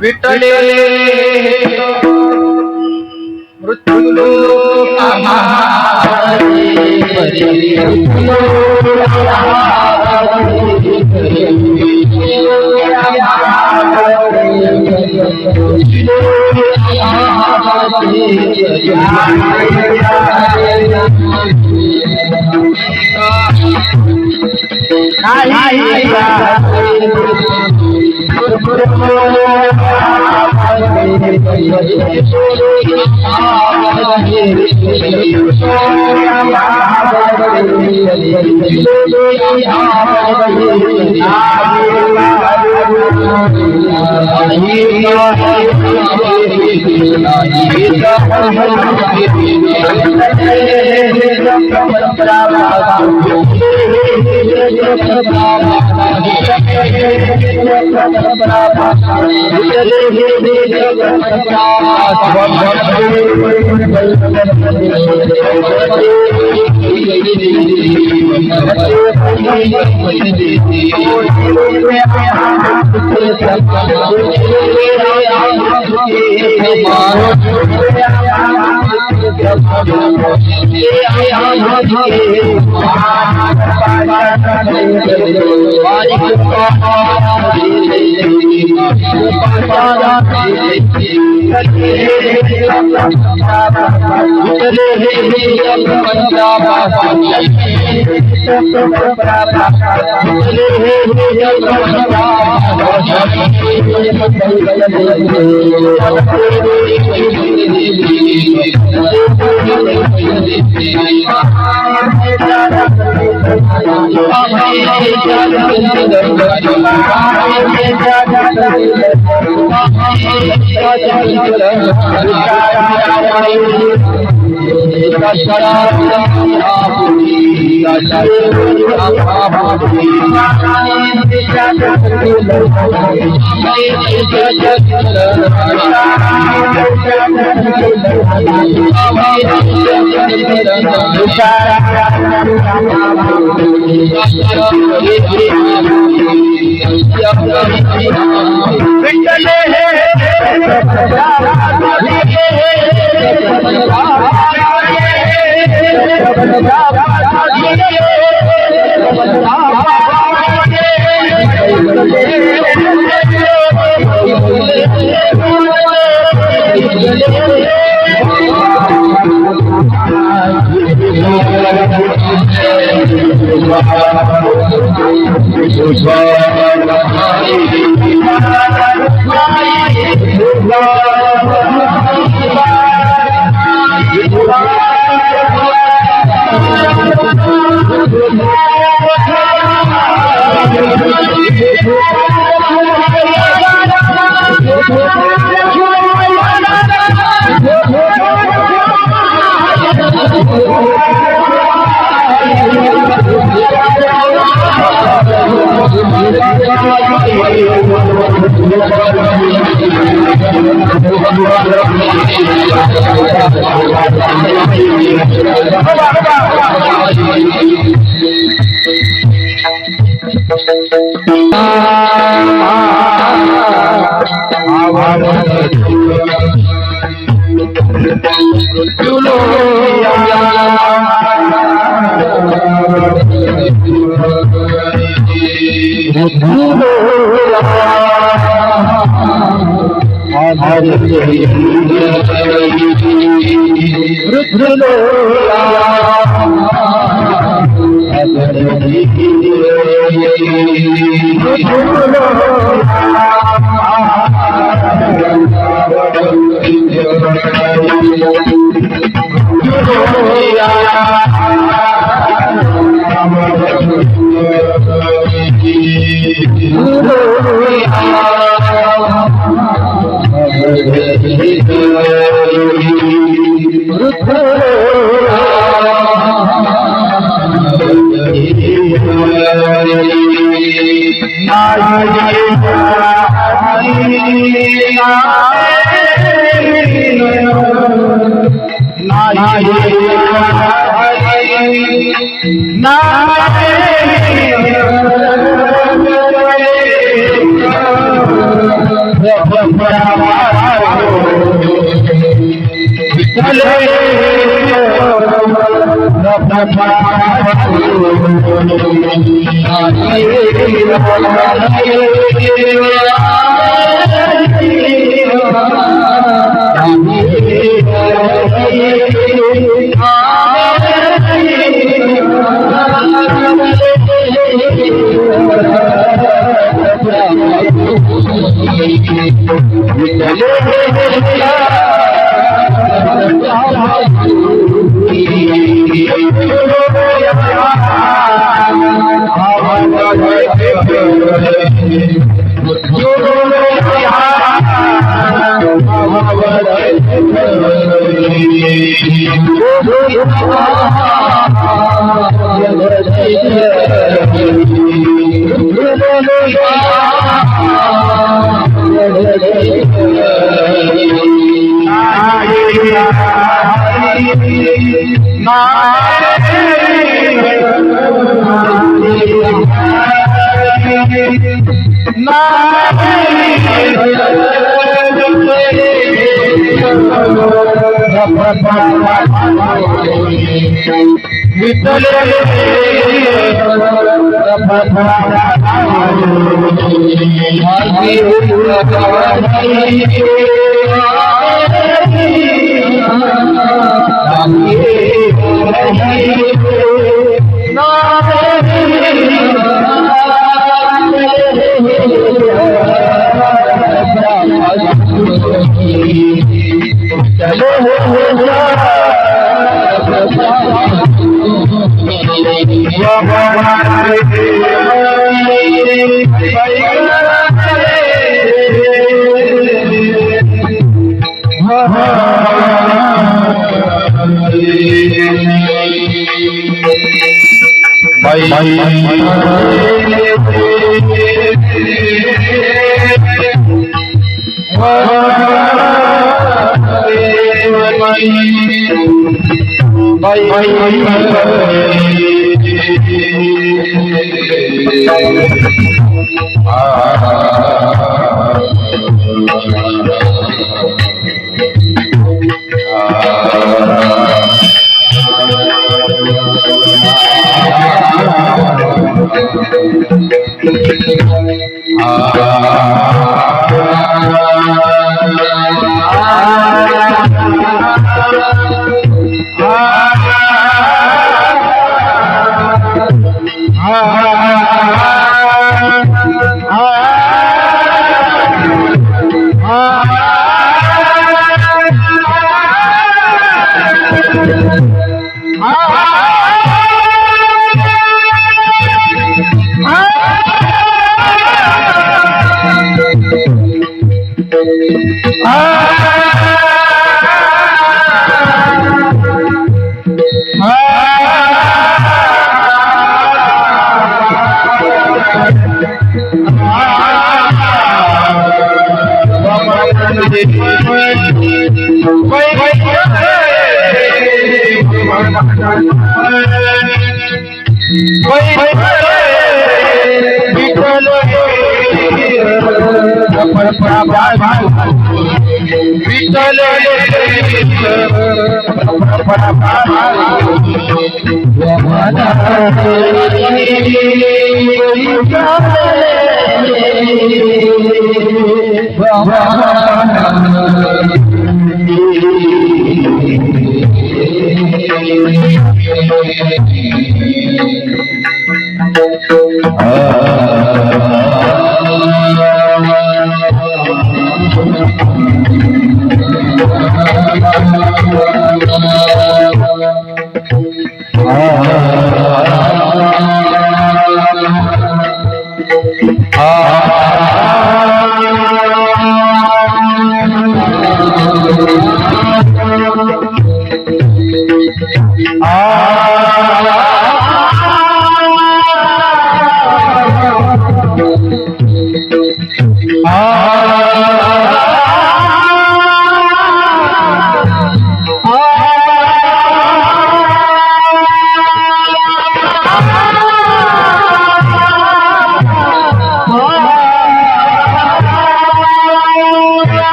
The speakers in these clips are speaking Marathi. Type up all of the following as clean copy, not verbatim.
विठ्ठले मृत्यूलोक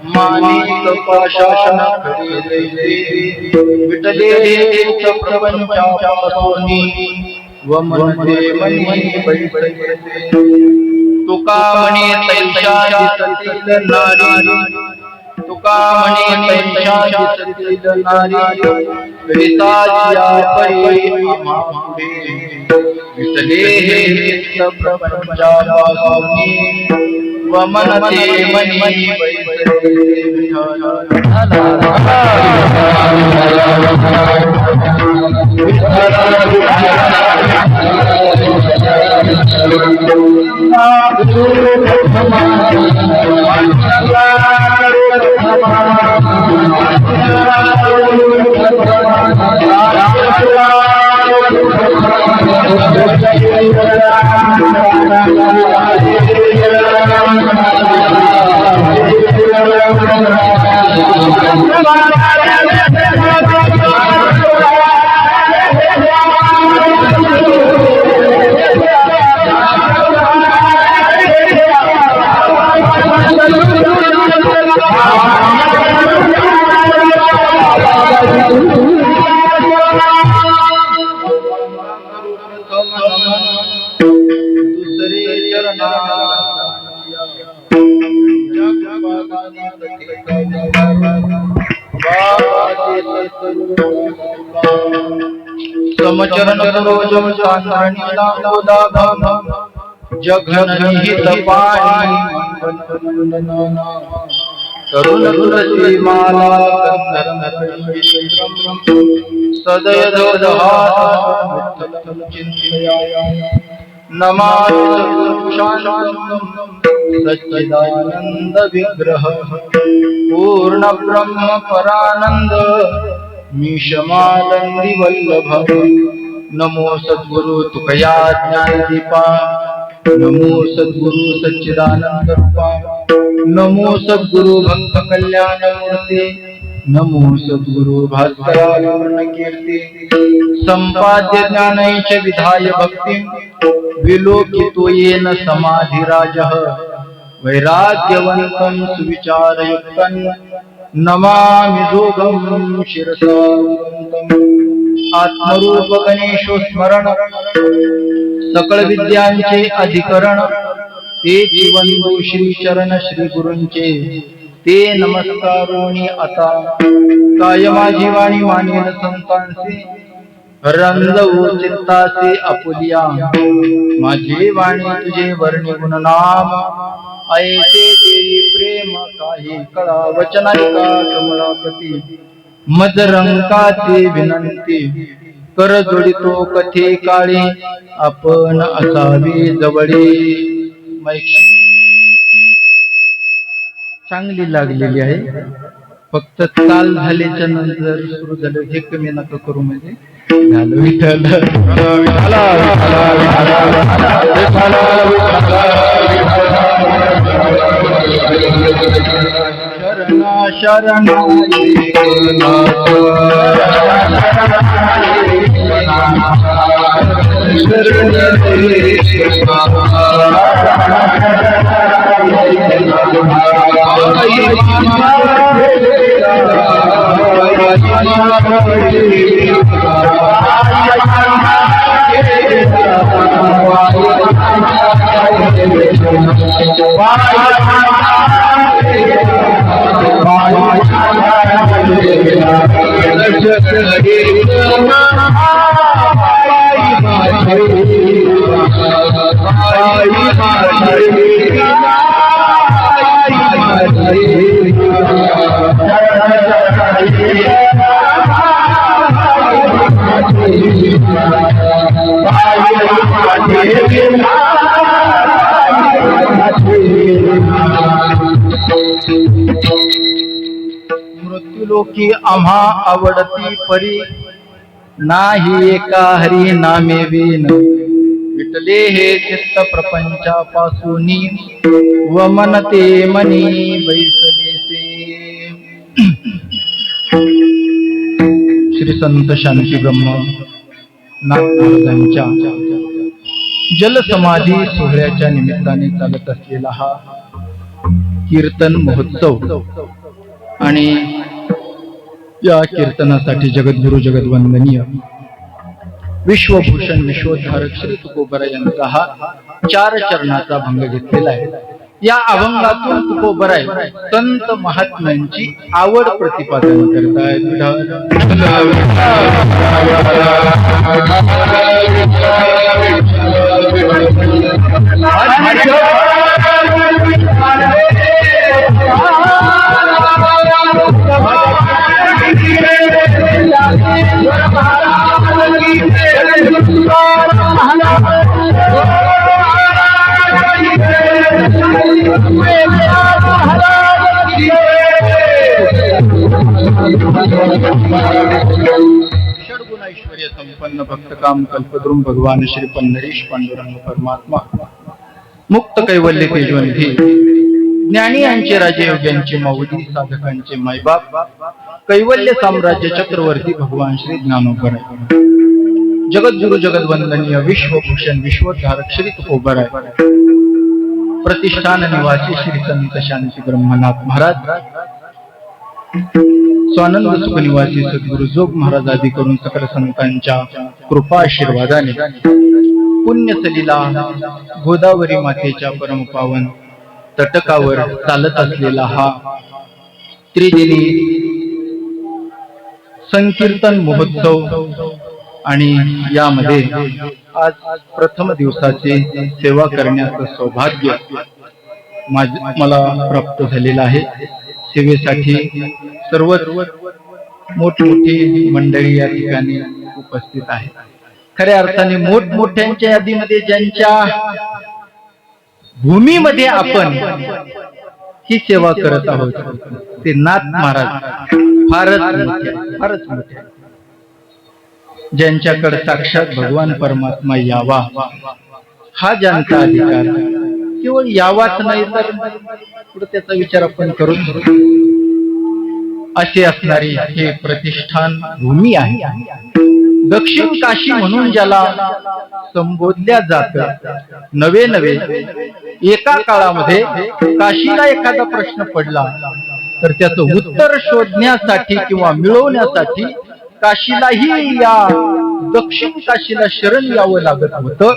मानिक पाषाण विटले प्रपंचापासूनी व मनते मनी तुका म्हणे तैशा दिसतील नारी तुका म्हणे तैशा दिसतील नारी विताजिया परी आम्हापुढे विटले प्रपंचापासूनी व मनते मनी समचरण रोजम चांदणी दाम जघन निहित पाणी तरुण तुलसी माला सदय सच्चिदानंद विग्रह पूर्ण ब्रह्म परानंद मीशमानंदी वल्लभ नमो सद्गुरु तुकया ज्ञानदीपा नमो सद्गुरु सच्चिदानंद रूपा नमो सद्गुरु भक्त कल्याण मूर्ती नमो सद्गुरु भास्करावर्ण कीर्ती संपाद्य ज्ञानैच विधाय भक्ती विलोकितो येन समाधिराजः वैराग्यवन्तं सुविचारयुक्तं नमामि जोगं शिरसा आत्मरूप गणेशो स्मरण सकळ विद्यांचे अधिकरण ते जीवंदो श्री चरण श्री गुरूंचे ते नमस्कारोनी आता काय माझी वाणी मानेल संतांचे रंजवू चित्ताचे आपुलिया माझी वाणी तुझे वर्णी गुणनाम ऐसे देई प्रेम काही कळा वचनायका कमलापती मदरंकाचे विनंती कर जोडितो कथे काळी आपण असावी जवळी चांगली लागलेली आहे फक्त ताल झाल्याच्या नंतर सुरू झालं हे कमी नका करू म्हणजे झालं विठ्ठल शरण मृत्युलोकी आम्हा आवडती परी नाही एका हरी नामे विन विटले हे चित्त प्रपंचापासून व मनते मनी बैसलेसे श्री संत शांती ब्रह्म नागपूरच्या जलसमाधी सोहळ्याच्या निमित्ताने चालत असलेला हा कीर्तन महोत्सव आणि या कीर्तनासाठी जगद्गुरु जगद्वंदनीय विश्वभूषण विश्वोद्धारक श्री तुकोबरा यांचा हा 4 चरणाचा भंग घेतलेला आहे या अभंगातून तुकोबराय संत महात्म्यांची आवड प्रतिपादन करतायत षड्गुणैश्वर्य संपन्न भक्तकाम कल्पद्रुम भगवान श्री पंढरीश पांडुरंग परमात्मा मुक्त कैवल्य तेजवंती ज्ञानी यांचे राजे योग्यांचे मौली साधकांचे मायबाप कैवल्य साम्राज्य चक्रवर्ती भगवान श्री ज्ञानोबर जगद्गुरु जगद्वंदनीय विश्वभूषण विश्वोद्धारक श्री तुकोबराय प्रतिष्ठान निवासी श्री संत शांती ब्रह्मनाथ महाराज स्वानंद सुख निवासी सद्गुरु जोग महाराज आदी करून सकल संतांच्या कृपा आशीर्वादाने पुण्य सलीला गोदावरी मातेच्या परम पावन तटकावर चालत असलेला हा त्रिदिनी संकीर्तन महोत्सव आणि यामध्ये आज प्रथम दिवसाची सेवा करण्याचं सौभाग्य मला प्राप्त झालेलं आहे सेवेसाठी सर्व मोठमोठी मंडळी या ठिकाणी उपस्थित आहे. खऱ्या अर्थाने मोठमोठ्यांच्या यादीमध्ये ज्यांच्या भूमीमध्ये आपण ही सेवा करत आहोत ते नाथ महाराज फारच मोठे, ज्यांच्याकडे साक्षात भगवान परमात्मा यावा हा ज्यांचा अधिकार, केवळ यावाच नाही तर पुढे त्याचा विचार आपण करून असे असणारी हे प्रतिष्ठान भूमी आहे. दक्षिण काशी म्हणून ज्याला संबोधल्या जात. नवे एका काळामध्ये काशीला एखादा प्रश्न पडला तर त्याचं उत्तर शोधण्यासाठी किंवा मिळवण्यासाठी काशीलाही या दक्षिण काशीला शरण यावं लागत होतं.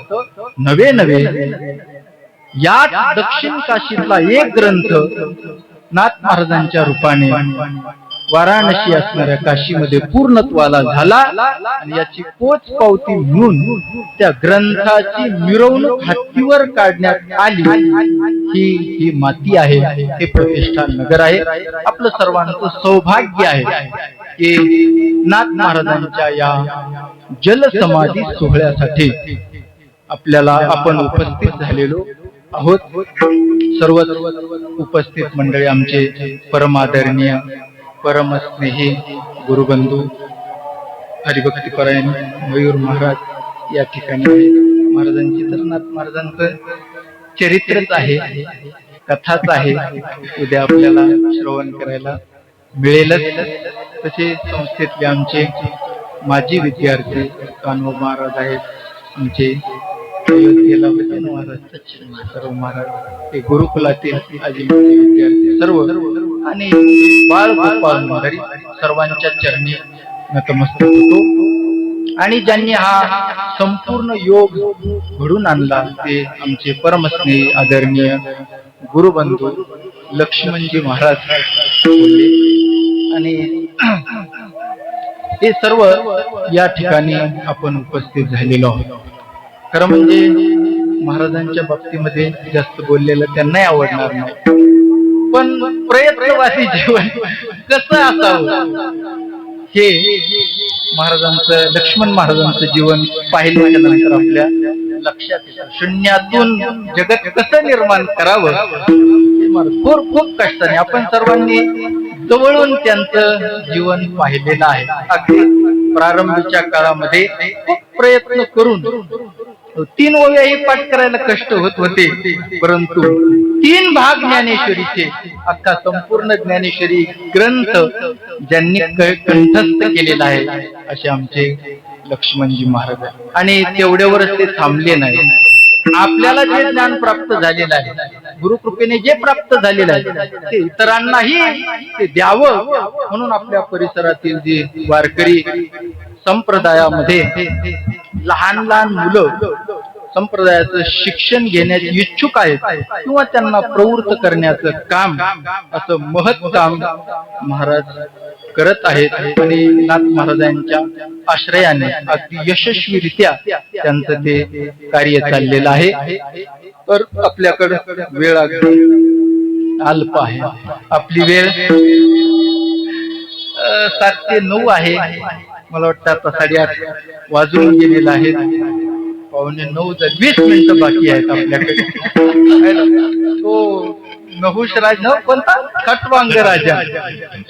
नवे या दक्षिण काशीतला एक ग्रंथ नाथ महाराजांच्या रूपाने वाराणसी असणाऱ्या काशीमध्ये पूर्णत्वाला झाला आणि याची पोच पावती म्हणून त्या ग्रंथाची मिरवणूक हत्तीवर काढण्यात आली. ही माती आहे, हे प्रतिष्ठान नगर आहे. आपलं सर्वांचं सौभाग्य आहे की नाथ महाराजांच्या या जलसमाधी सोहळ्यासाठी आपण उपस्थित झालेलो आहोत. सर्व उपस्थित मंडळी आमचे परमादरणीय परमस्नेही गुरुबंधू हरिभक्तीपरायण मयूर महाराज या ठिकाणी. महाराजांची तर नाथ महाराजांचं चरित्रच आहे, कथाच आहे, उद्या आपल्याला श्रवण करायला मिळेलच. तसे संस्थेतले आमचे माजी विद्यार्थी कान्हो महाराज आहेत, आमचे अयोध्येला होते महाराज सर्व महाराज, ते गुरुकुलातील आजीमाजी विद्यार्थी सर्व आणि बाळ गोपाळ मंडळी सर्वांच्या चरणी नतमस्तक होतो. आणि ज्यांनी हा संपूर्ण योग घडून आणला ते आमचे परमस्नेही आदरणीय गुरुबंधू लक्ष्मणजी महाराज आणि हे सर्व या ठिकाणी आपण उपस्थित झालेलो आहोत. खरं म्हणजे महाराजांच्या बाबतीमध्ये जास्त बोललेलं त्यांनाही आवडणार नाही, पण प्रयत्नवादी जीवन कसं असावं हे महाराजांचं लक्ष्मण महाराजांचं जीवन पाहिल्याच्या नंतर आपल्या लक्षात येतं. शून्यातून जगत कसं निर्माण करावं खूप कष्टाने आपण सर्वांनी जवळून त्यांचं जीवन पाहिलेलं आहे. अगदी प्रारंभीच्या काळामध्ये खूप प्रयत्न करून 3 ओव्याही पाठ करायला कष्ट होत होते, परंतु 3 भाग ज्ञानेश्वरीचे अख्खा संपूर्ण ज्ञानेश्वरी ग्रंथ ज्यांनी कंठस्थ केलेला आहे असे आमचे लक्ष्मणजी महाराज. आणि तेवढ्यावरच ते थांबले नाही. आपल्याला जे ज्ञान प्राप्त झालेलं आहे, गुरुकृपेने जे प्राप्त झालेलं आहे ते इतरांनाही ते द्यावं म्हणून आपल्या परिसरातील जे वारकरी संप्रदायामध्ये लहान मुलं संप्रदायाचं शिक्षण घेण्याचे इच्छुक आहेत किंवा त्यांना प्रवृत्त करण्याचं काम, असं महत् काम महाराज करत आहेत. आणि नाथ महाराजांच्या आश्रयाने अगदी यशस्वीरित्या त्यांचं ते कार्य चाललेलं आहे. तर आपल्याकडे वेळ अगदी अल्प आहे. आपली वेळ 7 ते 9 आहे. मला वाटतं आता 8:30 वाजून गेलेला आहे. 8:45 20 मिनिटं बाकी आहेत आपल्याकडे. तो नहुष राज कोणता खटवांग राजा,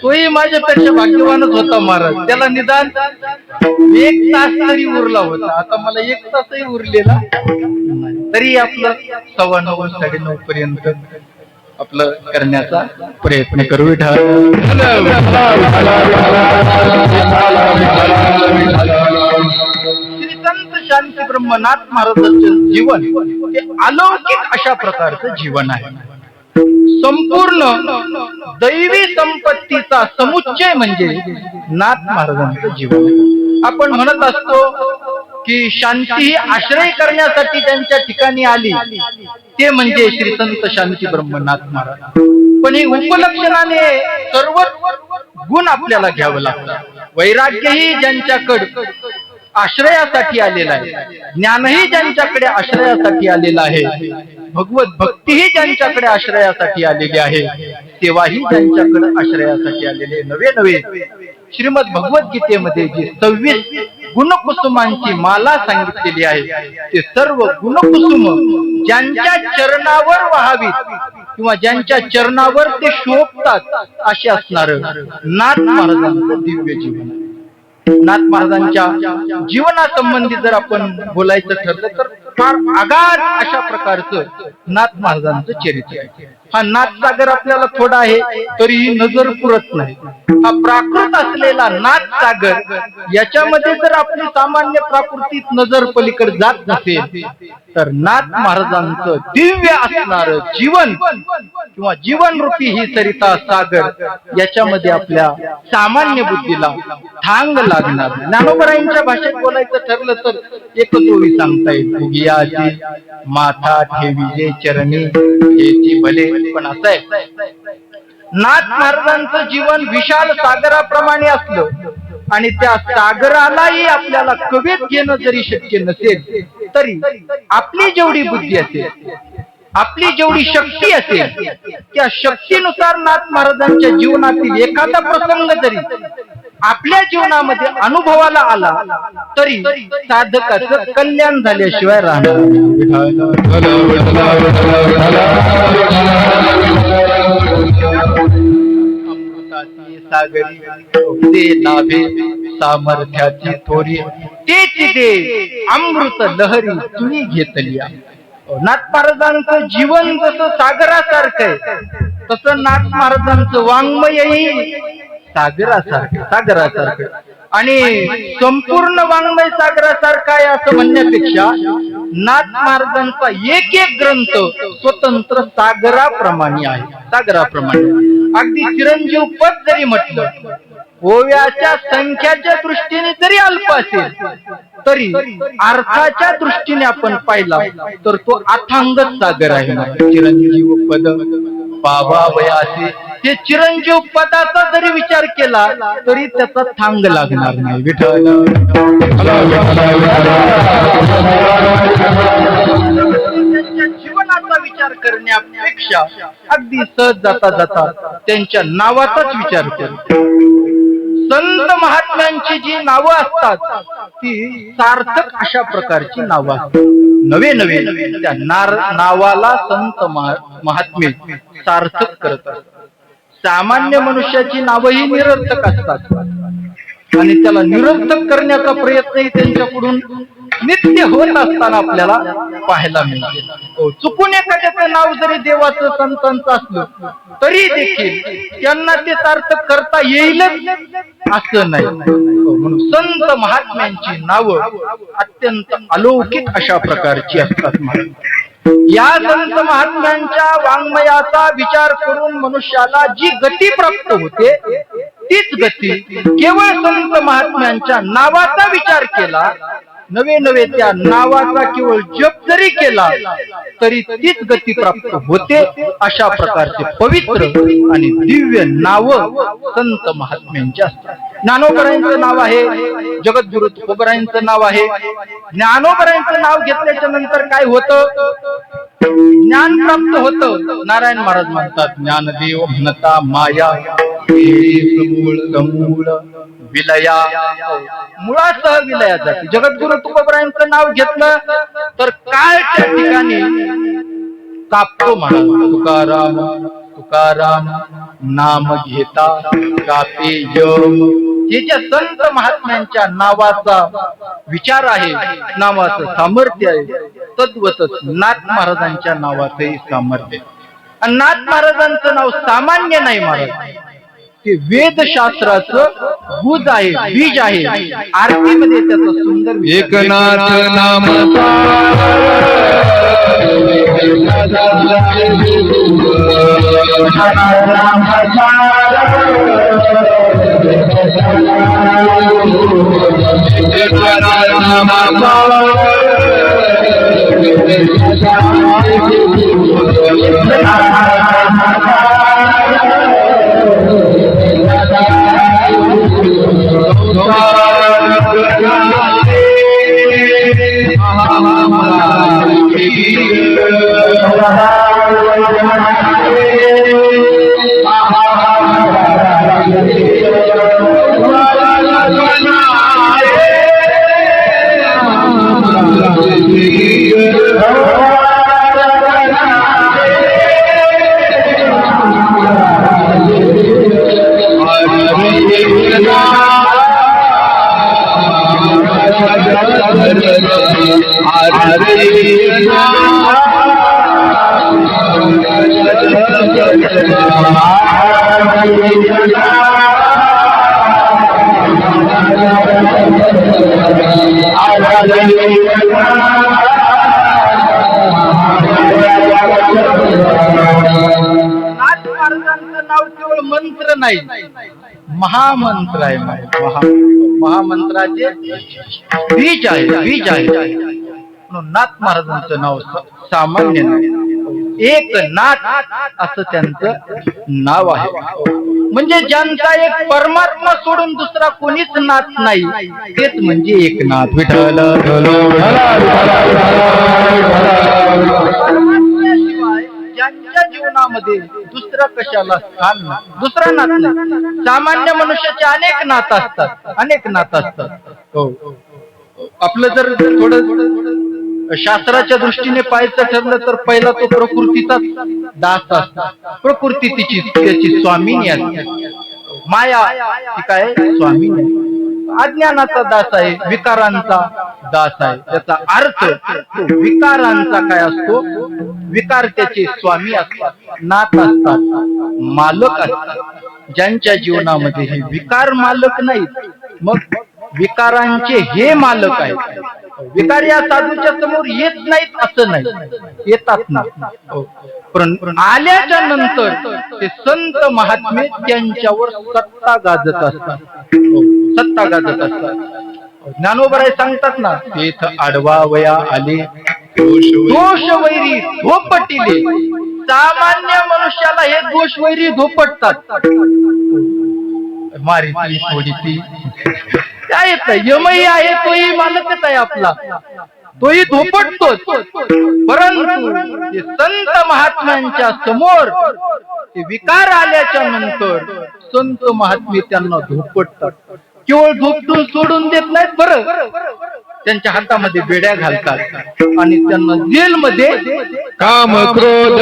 तोही माझ्यापेक्षा भाग्यवानच होता महाराज. त्याला निदान 1 तास तरी उरला होता. आता मला 1 तासही उरलेला तरी आपलं 9:15 9:30 पर्यंत आपलं करण्याचा प्रयत्न करू. श्री संत शांती ब्रह्मनाथ महाराजांचं जीवन हे अलौकिक अशा प्रकारचं जीवन आहे. संपूर्ण दैवी संपत्तीचा समुच्चय म्हणजे नाथ महाराजांचं जीवन. आपण म्हणत असतो की शांती ही आश्रय करण्यासाठी त्यांच्या ठिकाणी आली, ते म्हणजे श्री संत शांती ब्रह्मनाथ महाराज. पण हे उपलक्षणाने सर्व गुण आपल्याला घ्यावं लागतं. वैराग्यही ज्यांच्याकडे आश्रयासाठी आलेला आहे, ज्ञानही ज्यांच्याकडे आश्रयासाठी आलेला आहे, भगवत भक्तीही ज्यांच्याकडे आश्रयासाठी आलेली आहे, तेव्हाही त्यांच्याकडे आश्रयासाठी आलेले नवे नवे श्रीमद भगवद्गीतेमध्ये जी 26 गुणकुसुमांची माला सांगितलेली आहे ते सर्व गुणकुसुम ज्यांच्या चरणावर व्हावीत किंवा ज्यांच्या चरणावर ते शोभतात असे असणार नाथ महाराजांचं दिव्य जीवन. नाथ महाराजांच्या जीवनासंबंधी जर आपण बोलायचं ठरलं तर फार आगाध अशा प्रकारचं नाथ महाराजांचं चरित्र आहे. हा नाथसागर आपल्याला थोडा आहे तरीही नजर पुरत नाही. हा प्राकृत असलेला नाथसागर याच्यामध्ये जर आपली सामान्य प्राकृतीत नजर पलीकडे जात नसेल तर नाथ महाराजांचं दिव्य असणार जीवन किंवा जीवनरूपी ही सरिता सागर याच्यामध्ये आपल्या सामान्य बुद्धीला थांग लागणार. ज्ञानोबरायांच्या भाषेत बोलायचं ठरलं तर एकच ओळी सांगता येईल, उगियाची माथा ठेविजे चरणी हेची भले. पण असं आहे, नाथ महाराजांचं जीवन विशाल सागराप्रमाणे असलं आणि त्या सागरालाही आपल्याला कवेत घेणं जरी शक्य नसेल तरी आपली जेवढी बुद्धी असेल, आपली जेवढी शक्ती असेल त्या शक्तीनुसार नाथ महाराजांच्या जीवनातील एखादा प्रसंग जरी आपल्या जीवनामध्ये अनुभवाला आला तरी साधकाचं कल्याण झाल्याशिवाय राहणार. सागरी ते नाभे सामर्थ्याची थोरी तेच दे अमृत लहरी तुम्ही घेतली. नाथ महाराजांचं जीवन जसं सागरासारखं आहे तसं नाथ महाराजांचं वाङ्मयही सागरासारखं आणि संपूर्ण वाङ्मय सागरासारखं आहे असं म्हणण्यापेक्षा नाथ महाराजांचा एक एक ग्रंथ स्वतंत्र सागराप्रमाणे आहे. सागराप्रमाणे अगदी चिरंजीव पद जरी म्हटलं, ओव्याच्या संख्याच्या दृष्टीने जरी अल्प असेल तरी अर्थाच्या दृष्टीने आपण पाहिला तर तो अथांग सागर आहे. चिरंजीव पद पावावयाचे हे चिरंजीव पदाचा जरी विचार केला तरी त्याचा थांग लागणार नाही. विठ्ठल जीवनाचा विचार करण्यापेक्षा अगदी सहज जाता जाता त्यांच्या नावाचाच विचार करतो. संत महात्म्यांची जी नावं असतात ती सार्थक अशा प्रकारची नावं असतात. नवे नवे त्या नावाला संत महात्मे सार्थक करतात. सामान्य मनुष्याची नावही निरर्थक असतात आणि त्याला निरर्थक करण्याचा प्रयत्नही त्यांच्याकडून नित्य होत असताना आपल्याला पाहायला मिळते. चुकून एखाद्याचं नाव जरी देवाचं संतांचं असलं तरी देखील त्यांना ते सार्थक करता येईलच असं नाही. म्हणून संत महात्म्यांची नावं अत्यंत अलौकिक अशा प्रकारची असतात. या संत महात्म्यांच्या वाङ्मयाचा विचार करून मनुष्याला जी गती प्राप्त होते तीच गती केवळ संत महात्म्यांच्या नावाचा विचार केला, नवे नवे त्या नावाचा केवळ जप जरी केला तरी तीच गती प्राप्त होते. अशा प्रकारचे पवित्र आणि दिव्य नाव संत महात्म्यांचे असतात. ज्ञानोबरायांचं नाव आहे, जगद्गुरु तुकोबरायांचं नाव आहे. ज्ञानोबरायांचं नाव घेतल्याच्या नंतर काय होतं? ज्ञान प्राप्त होतं. नारायण महाराज म्हणतात, ज्ञानदेव म्हणता माया मूळ विलया, मुळासह विलया जाते. जगद्गुरु तुकोबरायांचं नाव घेतलं तर काळच्या ठिकाणी कापतो महाराज. तुकाराम तुकाराम नाम घेता कापे यम. हे ज्या संत महात्म्यांच्या नावाचा विचार आहे, नावाचं सामर्थ्य आहे, तद्वतच नाथ महाराजांच्या नावाचंही सामर्थ्य. आणि नाथ महाराजांचं नाव सामान्य नाही महाराज, ते वेदशास्त्राचं गुज आहे, बीज आहे. आरतीमध्ये त्याचं सुंदर एकनाथ नाम नाव केवळ मंत्र नाही, महामंत्र आहे. महामंत्राचे बीज आहे. म्हणून नाथ महाराजांचं नाव सामान्य नाही, एक नाथ असं त्यांचं नाव आहे. म्हणजे ज्यांचा एक परमात्मा सोडून दुसरा कोणीच नाथ नाही, तेच म्हणजे एक नाथ. विठ्ठल ज्यांच्या जीवनामध्ये दुसरा कशाला स्थान नाही, दुसरा नाथ नाही. सामान्य मनुष्याचे अनेक नाथ असतात. हो, आपलं जर थोडं शास्त्राच्या दृष्टीने पाहायचं ठरलं तर पहिला तो प्रकृतीचा दास असतो. प्रकृती त्याची स्वामिनी असते. माया ती काय स्वामिनी. अज्ञानाचा दास आहे, विकारांचा दास आहे. त्याचा अर्थ तो विकारांचा काय असतो, विकार त्याचे स्वामी असतात, नाथ असतात, मालक असतात. ज्यांच्या जीवनामध्ये हे विकार मालक नाहीत, मग विकारांचे हे मालक आहेत. विकार या साधूच्या समोर येत नाहीत असं नाही, येतात ना. पण आल्याच्या नंतर ते संत महात्मे त्यांच्यावर सत्ता गाजत असतात. ज्ञानोबराय सांगतात ना, तेथ आडवा वया आले दोष वैरी धोपटिले. सामान्य मनुष्याला हे दोष वैरी धोपटतात. मारिती सोडिती काय येत, यमही आहे तोही मालकच आहे आपला, तोही धोपटतोच. परंतु ते संत महात्म्यांच्या समोर ते विकार आल्याच्या नंतर संत महात्मे त्यांना धोपटतात. केवळ धोपटून सोडून देत नाहीत, बरं त्यांच्या हातामध्ये बेड्या घालतात आणि त्यांना जेलमध्ये काम क्रोध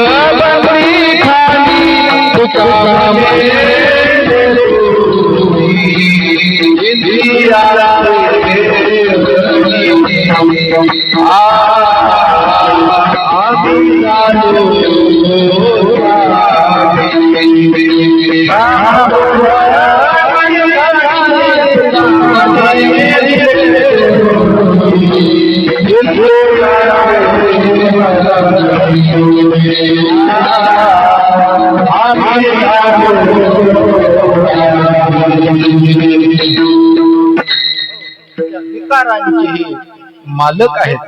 विकारांचे मालक आहेत.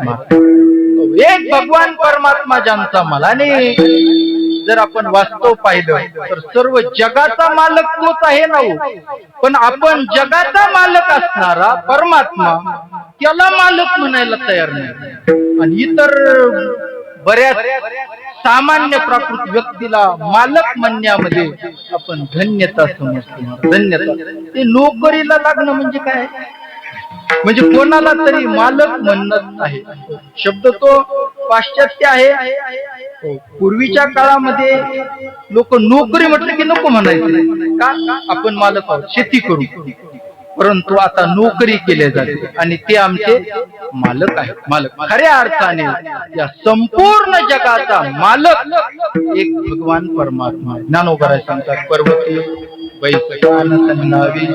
एक भगवान परमात्मा ज्यांचा मलाने जर आपण वास्तव पाहिलं तर सर्व जगाचा मालक तोच आहे ना. पण आपण जगाचा मालक असणारा परमात्मा त्याला मालक म्हणायला तयार नाही. आणि इतर बऱ्याच सामान्य प्राकृत व्यक्तीला मालक म्हणण्यामध्ये आपण धन्यता समजतो. धन्यता ते नोकरीला लागणं म्हणजे काय, म्हणजे कोणाला तरी मालक म्हणणं आहे. शब्द तो पाश्चात्य आहे. पूर्वीच्या काळामध्ये लोक नोकरी म्हटलं की नको म्हणायचे, का आपण मालक आहोत, शेती करू. परंतु आता नोकरी केली जाते आणि ते आमचे मालक आहेत. मालक खऱ्या अर्थाने या संपूर्ण जगाचा मालक एक भगवान परमात्मा. ज्ञानोबराय सांगतात, पर्वती वैकयान संडावी,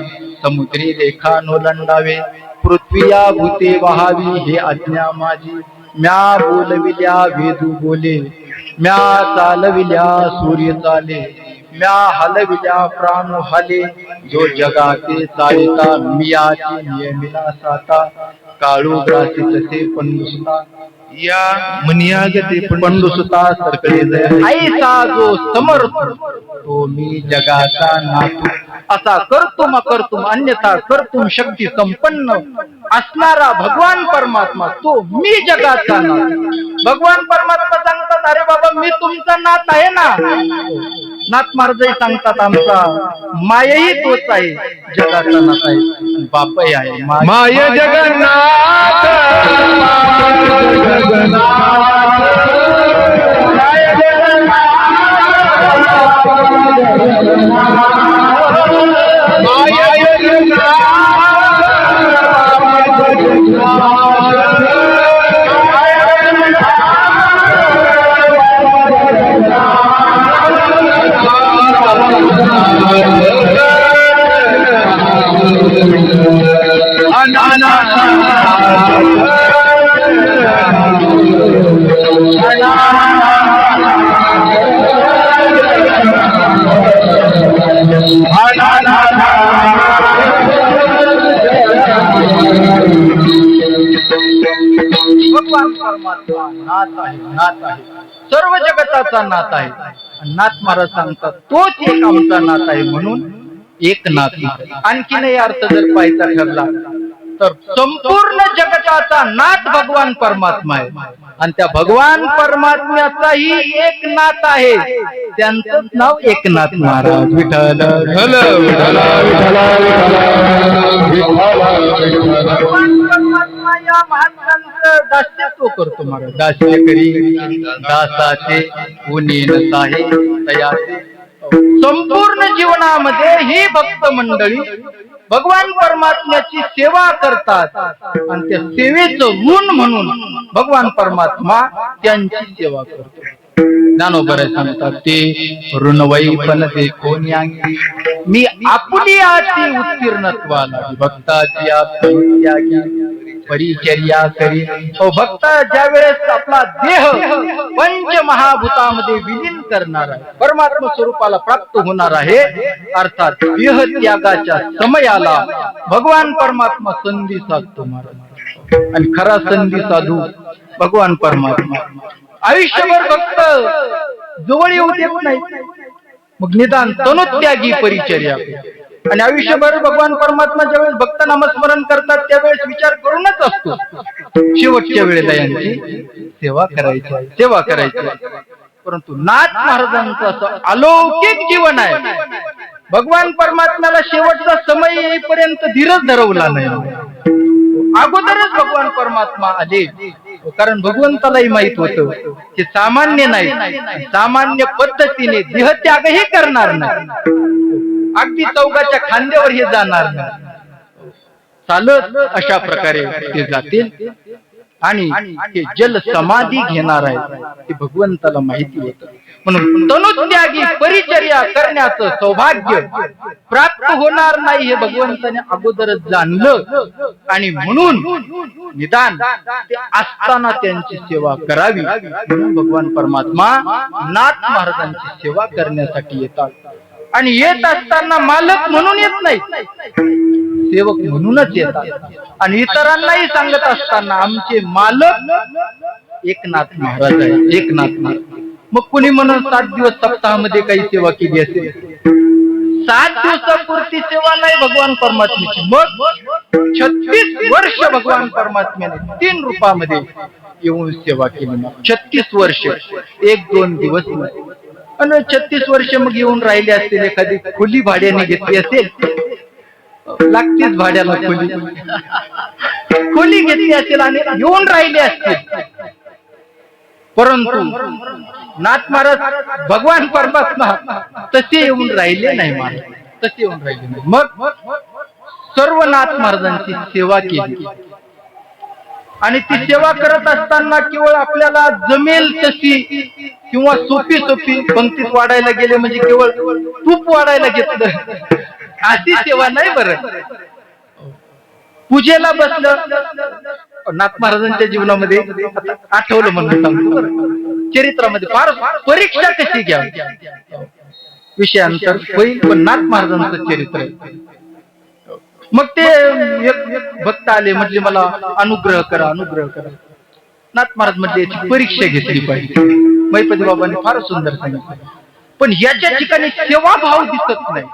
समुद्री रेखा नोलंडावे, पृथ्वीया भूते वहावी हे आज्ञा माझी. म्या बोलविल्या वेदू बोले, म्या चालविल्या सूर्य चाले, म्या हलविल्या प्राण हाले, जो जगाते चालिता मियाची नियमिला साता. काळू ग्रासी तसे पंडुसुता, या मनियागते पंडुसुता सरकडे ऐसा जो समर्थ तो मी जगाचा नातू. असा कर्तुम अकर्तुम अन्यथा कर्तुम शक्ती संपन्न असणारा भगवान परमात्मा तो मी जगाचा नाथ. भगवान परमात्मा सांगतात, अरे बाबा मी तुमचा नाथ आहे ना. नाथ महाराजही सांगतात, आमचा मायही तोच आहे, जगाचा नाथ आहे, बापही आहे. माय जगन्नाथ भगवान परमात्मा नाथ आहे, नाथ आहे, सर्व जगताचा नाथ आहे. नाथ महाराज सांगतात तोच एक आमचा नाथ आहे, म्हणून एक नाथ. आणखीनही अर्थ जर पाहायचा ठरला तर संपूर्ण जगताचा नाथ भगवान परमात्मा आहे, आणि त्या भगवान परमात्म्याचाही एक नाथ आहे, त्यांचं नाव एकनाथ महाराज. विठ्ठल विठ्ठल विठ्ठल भगवान परमात्मा या महात्म्यांचं दास्यत्व करतो महाराज. दास्य करी दासाचे उनीन आहे तयाचे. संपूर्ण जीवनामध्ये ही भक्त मंडळी भगवान परमात्म्याची सेवा करतात, आणि त्या सेवेचं ऋण म्हणून भगवान परमात्मा त्यांची सेवा करतो. ज्ञानोबा सांगतात ते ऋणवई पण ते कोणी अंगी मी आपली आती उत्तीर्णत्वाला भक्ताची त्यागी परिचर्या करी. भक्त ज्या वेळेस आपला देह पंच महाभूतामध्ये विलीन करणार आहे, परमात्मा स्वरूपाला प्राप्त होणार आहे, अर्थात देह त्यागाच्या समयाला भगवान परमात्मा संधी साधतो महाराज. आणि खरा संधी साधू भगवान परमात्मा. आयुष्यभर भक्त जवळ येऊ देत नाही, मग निदान तनुत्यागी परिचर्या. आणि आयुष्यभर भगवान परमात्मा ज्यावेळेस भक्त नामस्मरण करतात त्यावेळेस विचार करूनच असतो शेवटच्या वेळेला यांची सेवा करायची, सेवा करायची. परंतु नाथ महाराजांचं असं अलौकिक जीवन आहे, भगवान परमात्म्याला शेवटचा समय येईपर्यंत धीरच धरवला नाही. अगोदरच भगवान परमात्मा आले, कारण भगवंतालाही माहित होतं की सामान्य नाही, सामान्य पद्धतीने देहत्यागही करणार नाही, अगदी चौघाच्या खांद्यावर हे जाणार नाही, चालत अशा प्रकारे ते जातील. आणि हे जल समाधी घेणार आहे ते भगवंताला माहिती होतं, म्हणून तनुत्यागी परिचर्या करण्याचं सौभाग्य प्राप्त होणार नाही हे भगवंताने अगोदरच जाणलं, आणि म्हणून निदान ते असताना त्यांची सेवा करावी, म्हणून भगवान परमात्मा नाथ महाराजांची सेवा करण्यासाठी येतात. आणि येत असताना मालक म्हणून येत नाही, सेवक म्हणूनच येतात. आणि इतरांनाही सांगत असताना आमचे मालक एकनाथ महाराज आहे, एकनाथ महाराज. मग कुणी म्हणून 7 दिवस सप्ताहामध्ये काही सेवा केली असेल, 7 दिवसापुरती सेवा नाही भगवान परमात्म्याची, मग 36 वर्ष भगवान परमात्म्याने 3 रूपामध्ये येऊन सेवा केली. 36 वर्ष, 1-2 दिवस नाही. आणि 36 वर्ष मग येऊन राहिले असतील, एखादी खोली भाड्याने घेतली असेल, लागतेच भाड्याला खोली, खोली घेतली असेल आणि येऊन राहिले असतील. परंतु नाथ महाराज भगवान परमात्मा तसे येऊन राहिले नाही, महाराज तसे येऊन राहिले नाही. मग सर्व नाथ महाराजांची सेवा केली, आणि ती सेवा करत असताना केवळ आपल्याला जमेल तशी किंवा सोपी सोपी पंक्तीत वाढायला गेले म्हणजे केवळ तूप वाढायला घेतलं अशी सेवा नाही. बरं, पूजेला बसलं. नाथ महाराजांच्या जीवनामध्ये आठवलं म्हणून सांगतो, चरित्रामध्ये फार परीक्षा कशी घ्या विषयांतर होईल, पण नाथ महाराजांचं चरित्र आहे. मग ते एक भक्त आले, म्हटले मला अनुग्रह करा, अनुग्रह करा. नाथ महाराज म्हटले याची परीक्षा घेतली पाहिजे. मैपती बाबांनी फार सुंदर सांगितलं, पण याच्या ठिकाणी सेवाभाव दिसत नाही.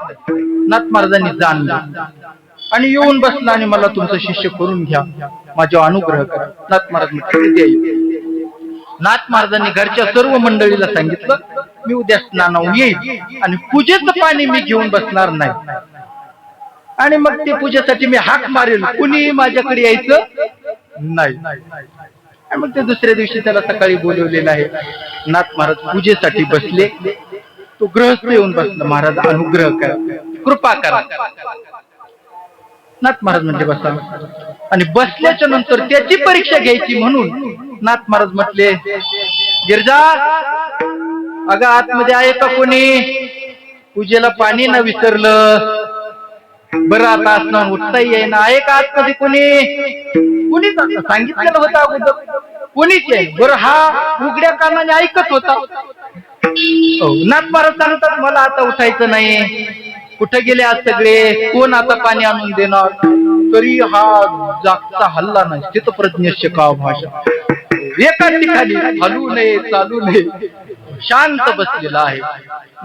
नाथ महाराजांनी जाणलं आणि येऊन बसला आणि मला तुमचं शिष्य करून घ्या, माझ्या अनुग्रह करा. नाथ महाराज म्हटले नाथ महाराजांनी घरच्या सर्व मंडळीला सांगितलं, मी उद्या स्नानावर येईल आणि पूजेचं पाणी मी घेऊन बसणार नाही, आणि मग ते पूजेसाठी मी हाक मारेल, कुणी माझ्याकडे यायचं नाही. आणि मग ते दुसऱ्या दिवशी त्याला सकाळी बोलवलेलं आहे. नाथ महाराज पूजेसाठी बसले, तो गृहस्थ येऊन बसला, महाराज अनुग्रह करा, कृपा करा. नाथ महाराज म्हणजे बसा. आणि बसल्याच्या नंतर त्याची परीक्षा घ्यायची म्हणून नाथ महाराज म्हटले, गिरजा अगं आतमध्ये आहे का कोणी? पूजेला पाणी न विसरलं. बरं आता असं उठताही येईना. आहे का आतमध्ये कोणीच सांगितलेलं होतं अगोदर, कोणीच आहे. बरं हा उघड्या कानाने ऐकत होता. नाथ महाराज सांगतात मला आता उठायचं नाही. कुठे गेले आज सगळे? कोण आता पाणी आणून देणार? तरी हा जागता हल्ला नाही. स्थितप्रज्ञ शिकाव भाषा. एका ठिकाणी हलू नये, चालू नये, शांत बसलेला आहे.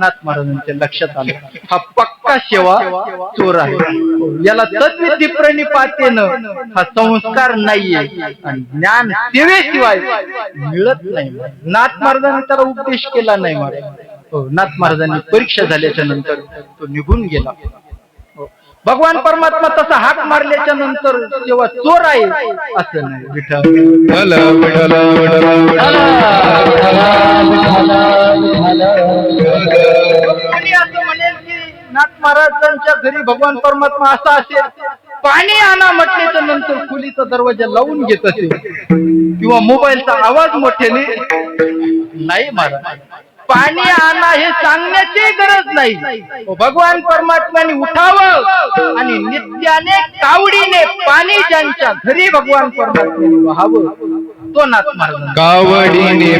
नाथ महाराजांच्या लक्षात आलं हा पक्का सेवा चोर आहे. याला तद्विधी प्रणिपातेनं हा संस्कार नाहीये आणि ज्ञान सेवेशिवाय मिळत नाही. नाथ महाराजांनी त्याला उपदेश केला नाही. नाथ महाराजांनी परीक्षा झाल्याच्या नंतर तो निघून गेला. भगवान परमात्मा तसा हाक मारल्याच्या नंतर जेव्हा चोर आहे असं नाही. विठ्ठल कोणी असं म्हणेल की नाथ महाराजांच्या घरी भगवान परमात्मा असा असेल, पाणी आणा म्हटल्याच्या नंतर खोलीचा दरवाजा लावून घेत असेल किंवा मोबाईलचा आवाज मोठ्याने नाही. महाराज पाणी आणा हे सांगण्याची गरज नाही. भगवान परमात्म्याने उठावं आणि नित्याने कावडीने पाणी ज्यांच्या घरी भगवान परमात्म्याने वाहावं तो नाथ महाराज. कावडीने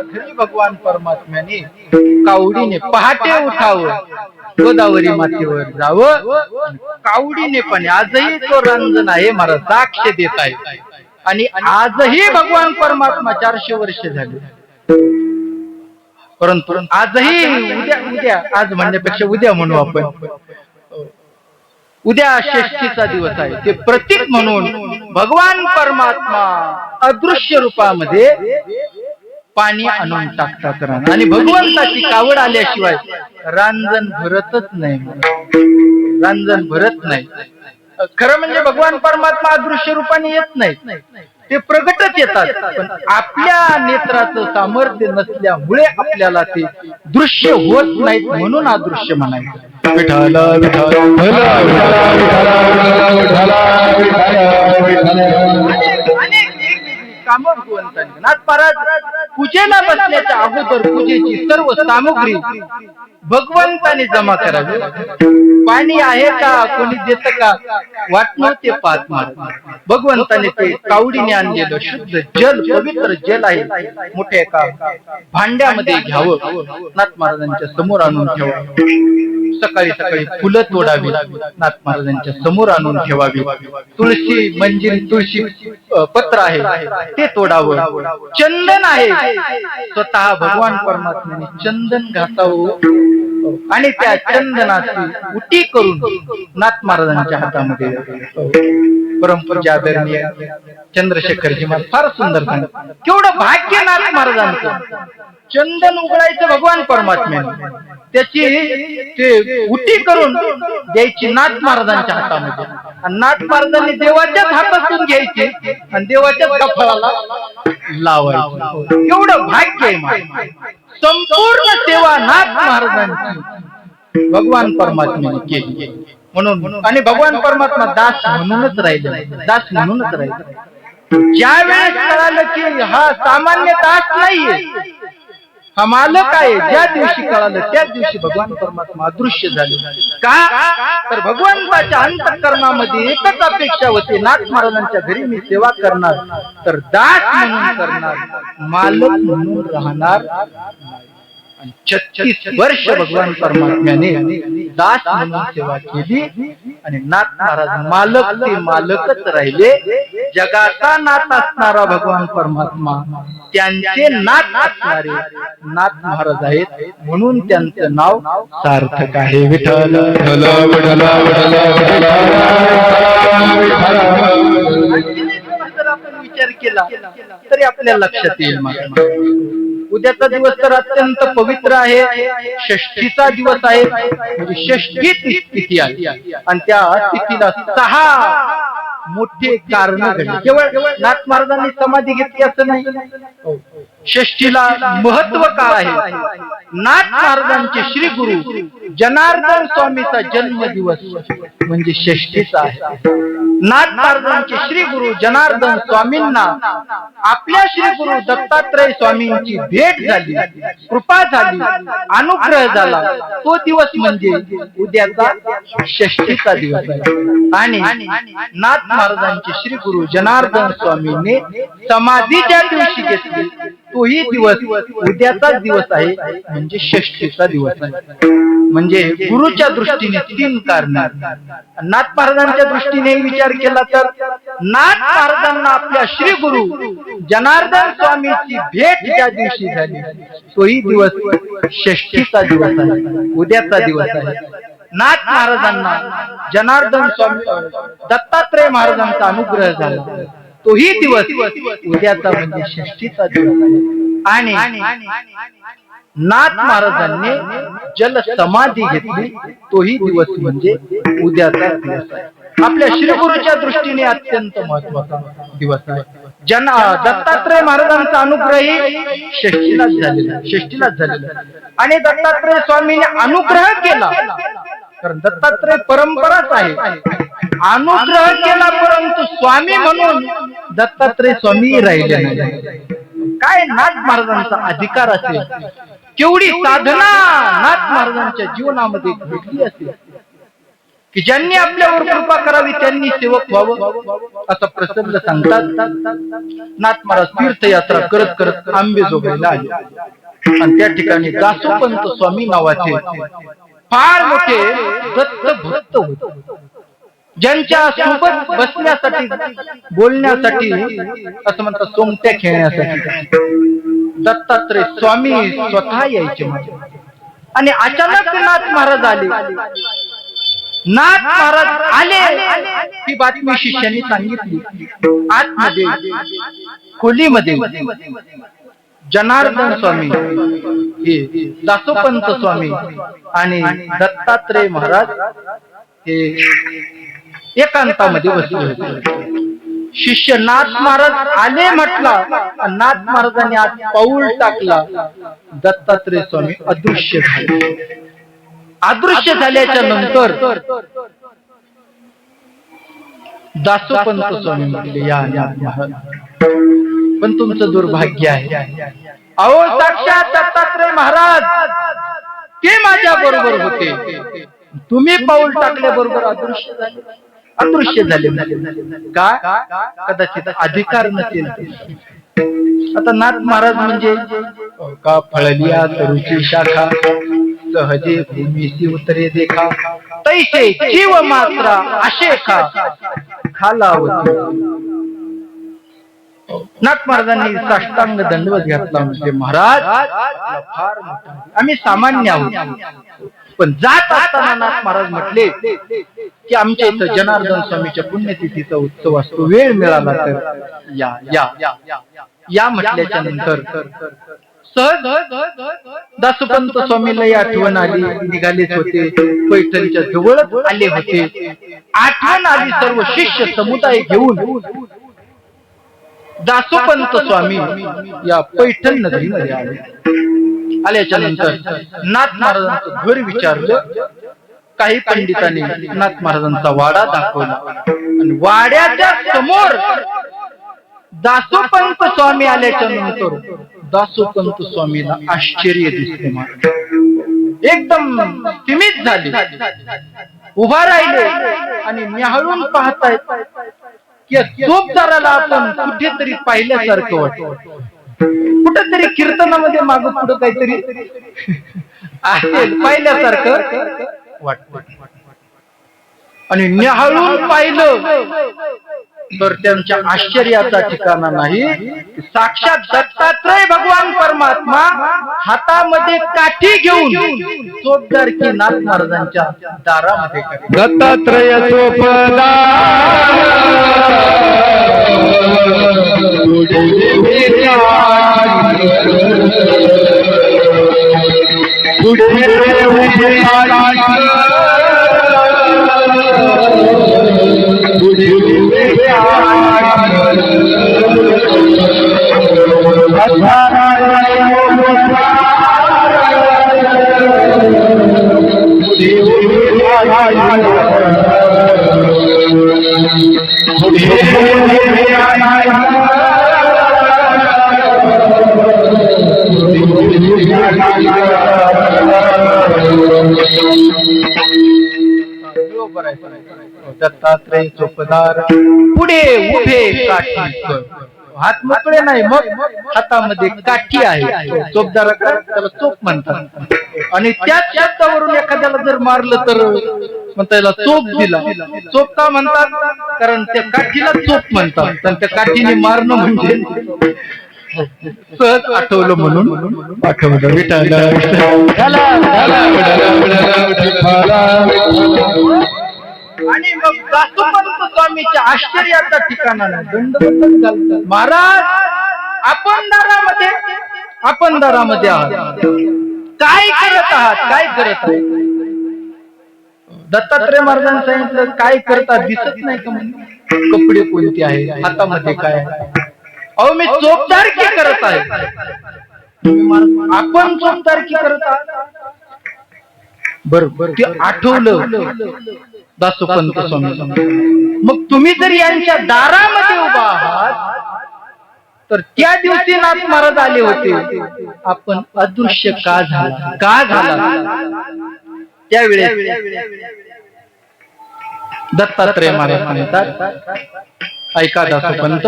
घरी भगवान परमात्म्याने कावडीने पहाटे उठावं, गोदावरी मातेवर जावं, कावडीने पण आजही तो रंजन आहे महाराज साक्ष देत आहे. आणि आजही भगवान परमात्मा 400 वर्ष झाले. परंतु आजही उद्या आज म्हणण्यापेक्षा उद्या म्हणू आपण, उद्या षष्ठीचा दिवस आहे. ते प्रतीक म्हणून भगवान परमात्मा अदृश्य रूपामध्ये पाणी आणून टाकतात रान. आणि भगवंताची कावड आल्याशिवाय रांजण भरतच नाही. रांजण भरत नाही. खरं म्हणजे भगवान परमात्मा अदृश्य रूपाने येत नाही, ते प्रगटच येतात. पण आपल्या नेत्राचं सामर्थ्य नसल्यामुळे आपल्याला ते दृश्य होत नाहीत म्हणून अदृश्य म्हणायचं. विठ्ठल विठ्ठल अनेक कामं भगवंतांनी. नाथ महाराज पूजेला बसण्याच्या अगोदर पूजेची सर्व सामुग्री भगवंताने जमा करावी. पाणी आहे का, कोणी देत का, वाटणं ते पाच महाराज भगवंताने ते कावडीने आणलेलं शुद्ध जल, पवित्र जल आहे, मोठ्या एका भांड्यामध्ये घ्यावं, नाथ महाराजांच्या समोर आणून ठेवावं. सकाळी सकाळी फुलं तोडावी, नाथ महाराजांच्या समोर आणून ठेवावी. तुळशी मंजिरी, तुळशी पत्र आहे ते तोडावं. चंदन आहे, स्वतः भगवान परमात्म्याने चंदन घासावं आणि त्या चंदनाची उटी करून नाथ महाराजांच्या हातामध्ये. परमपूज्य आदरणीय चंद्रशेखरजी महाराज फार सुंदर सांगतात, केवढं भाग्य नाथ महाराजांचं. चंदन उघडायचं भगवान परमात्म्याने, त्याची ते उटी करून द्यायची नाथ महाराजांच्या हातामध्ये. आणि नाथ महाराजांनी देवाच्याच हातातून घ्यायचे आणि देवाच्याच कपाळाला लावायचे. एवढं भाग्य आहे माझं. संपूर्ण सेवा नाथ महाराजांची भगवान परमात्म्याने केली म्हणून. आणि भगवान परमात्मा दास म्हणूनच राहिले, दास म्हणूनच राहिले. ज्या वेळेस कळालं की हा सामान्य दास नाहीये, हा मालक आहे, ज्या दिवशी कळालं त्याच दिवशी भगवान परमात्मा अदृश्य झाले. का तर भगवंताच्या अंतःकरणामध्ये एकच अपेक्षा होती, नाथ महाराजांच्या घरी मी सेवा करणार तर दास म्हणून करणार, मालक म्हणून राहणार. 36 वर्ष भगवान परमात्म्याने दास म्हणून सेवा केली आणि नाथ महाराज मालक ते मालकच राहिले. जगाचा नाथ असणारा भगवान परमात्मा त्यांचे नाथ असणारे नाथ महाराज आहेत म्हणून त्यांचं नाव सार्थक आहे. विठ्ठल जर आपण विचार केला तरी आपल्या लक्षात येईल. उद्याचा दिवस तर अत्यंत पवित्र आहे, षष्ठीचा दिवस आहे, म्हणजे षष्ठी तिथी आहे आणि त्या तिथीला 6 मोठे कारण घडले. केवळ नाथ महाराजांनी समाधी घेतली असं नाही, षष्ठीला महत्व का आहे. नाथ महाराजांचे श्री गुरु जनार्दन स्वामीचा जन्म दिवस म्हणजे षष्ठीचा आहे. नाथ महाराजांचे श्री गुरु जनार्दन स्वामींना आपल्या श्री गुरु दत्तात्रय स्वामींची भेट झाली, कृपा झाली, अनुग्रह झाला, तो दिवस म्हणजे उद्याचा षष्ठीचा दिवस आहे. आणि नाथ महाराजांचे श्री गुरु जनार्दन स्वामींनी समाधीच्या दिवशी घेतली, तोही दिवस उद्याचाच दिवस आहे म्हणजे षष्ठीचा दिवस आहे. म्हणजे गुरुच्या दृष्टीने 3 कारण. नाथ महाराजांच्या दृष्टीने विचार केला तर नाथ महाराजांना आपल्या श्री गुरु जनार्दन स्वामीची भेट ज्या दिवशी झाली तोही दिवस षष्ठीचा दिवस आहे, उद्याचा दिवस आहे. नाथ महाराजांना जनार्दन स्वामी दत्तात्रय महाराजांचा अनुग्रह झाला, तोही दिवस उद्याचा म्हणजे षष्ठीचा दिवस आहे. आणि नाथ महाराजांनी जल समाधी घेतली, तोही दिवस म्हणजे उद्याचा दिवस आहे. आपल्या श्रीगुरूच्या दृष्टीने अत्यंत महत्वाचा दिवस आहे. दत्तात्रय महाराजांचा अनुग्रही षष्ठीलाच झालेला आणि दत्तात्रय स्वामीने अनुग्रह केला, कारण दत्तात्रय परंपराच आहे. अनुग्रह केला परंतु स्वामी म्हणून दत्तात्रय स्वामी राहिले नाही. काय नाथ महाराजांचा अधिकार असेल, केवढी साधना नाथ महाराजांच्या जीवनामध्ये घडली असेल की ज्यांनी आपल्यावर कृपा करावी त्यांनी सेवक व्हावं असं प्रसंग सांगतात. नाथ महाराज तीर्थयात्रा करत करत आंबेजोगाईला आले आणि त्या ठिकाणी दासोपंत स्वामी नावाचे फार मोठे दत्त भक्त होते, ज्यांच्या सोबत बसण्यासाठी बोलण्यासाठी असं म्हणतात सोंगट्या खेळण्यासाठी दत्तात्रय स्वामी स्वतः यायचे. आणि अचानक नाथ महाराज आले. नाथ महाराज आले ही बातमी शिष्यांनी सांगितली. आतमध्ये खोलीमध्ये जनार्दन स्वामी, हे दासोपंत स्वामी आणि दत्तात्रय महाराज हे एकांतामध्ये बसले होते. शिष्य नाथ महाराज आले म्हटला, नाथ महाराजांनी आत पाऊल टाकला, दत्तात्रय स्वामी अदृश्य झाले. अदृश्य झाल्याच्या नंतर दासोपंत स्वामी म्हटले, या नाथ महाराज, पण तुमचं दुर्भाग्य आहे. अहो साक्षात दत्तात्रय महाराज ते माझ्या बरोबर होते, तुम्ही पाऊल टाकल्याबरोबर अदृश्य झाले. का? कदाचित अधिकार नसेल. आता नाथ महाराज म्हणजे का फळलिया तरुची शाखा सहजे भूमीसी उतरे देखा तैसे जीव मात्रा अशे खालावती. नाथ महाराजांनी साष्टांग दंडवत घातला. म्हणजे महाराज फार मोठा, आम्ही सामान्य आहोत. पण जात असताना नाथ महाराज म्हटले की आमच्या इथं जनार्दन स्वामीच्या पुण्यतिथीचा उत्सव असतो, वेळ मिळाला तर या या या या म्हटल्याच्या नंतर सहज दासोपंत स्वामीला आठवण आली, निघालेच होते, पैठणच्या जवळच आले होते. आठवण आली सर्व शिष्य समुदाय घेऊन दासोपंत स्वामी या पैठण नगरीमध्ये आले. आल्याच्या नंतर नाथ महाराजांचं घर विचारलं. काही पंडितांनी नाथ महाराजांचा वाडा दाखवला आणि वाड्याच्या समोर दासोपंत स्वामी आल्याच्या नंतर दासोपंत स्वामीला आश्चर्य दिसले. एकदम स्थिमित झाले, उभा राहिले आणि न्याहाळून पाहतायत की चोपदाराला आपण कुठेतरी पाहिल्यासारखं वाटत. कुठेतरी कीर्तनामध्ये माग पुढे काहीतरी असेल, पाहिल्यासारखं वाटत. आणि न्याहाळून पाहिलं तर त्यांच्या आश्चर्याचा ठिकाणा नाही. साक्षात दत्तात्रय भगवान परमात्मा हातामध्ये काठी घेऊन चोपदार की नाथ महाराजांच्या दारामध्ये दत्तात्रय चोपदार दत्तात्रय चोपदार पुढे उभे काठी, हात मोकळे नाही, मग हातामध्ये काठी आहे. चोपदाराकडे त्याला चोप म्हणतात. आणि त्याच शब्दावरून एखाद्याला जर मारलं तर म्हणता याला चोप दिला. चोप का म्हणतात? कारण त्या काठीला चोप म्हणतात. आणि त्या काठीने मारणं म्हणजे सहज आठवलं म्हणून आठवलं. विठ्ठल आणि मग दासोपंत स्वामीच्या आश्चर्याचा ठिकाणा नाही, दंडवत घालतात. महाराज आपण दारामध्ये आहात, काय करत आहात? काय करत आहात? दत्तात्रय महाराजांनी सांगितलं, काय करतात दिसत नाही का? कपडे कोणते आहे, हातामध्ये काय? अहो मी चोपदारकी करत आहे. आपण चोपदारकी करत आहात? बरोबर, ते आठवलं दासोपंत स्वामी. मग तुम्ही जर यांच्या दारामध्ये उभा आहात तर त्या दिवशी नाथ महाराज आले होते, आपण अदृश्य का झाला? त्यावेळेस दत्तात्रय महाराज म्हणतात, ऐका दासोपंत,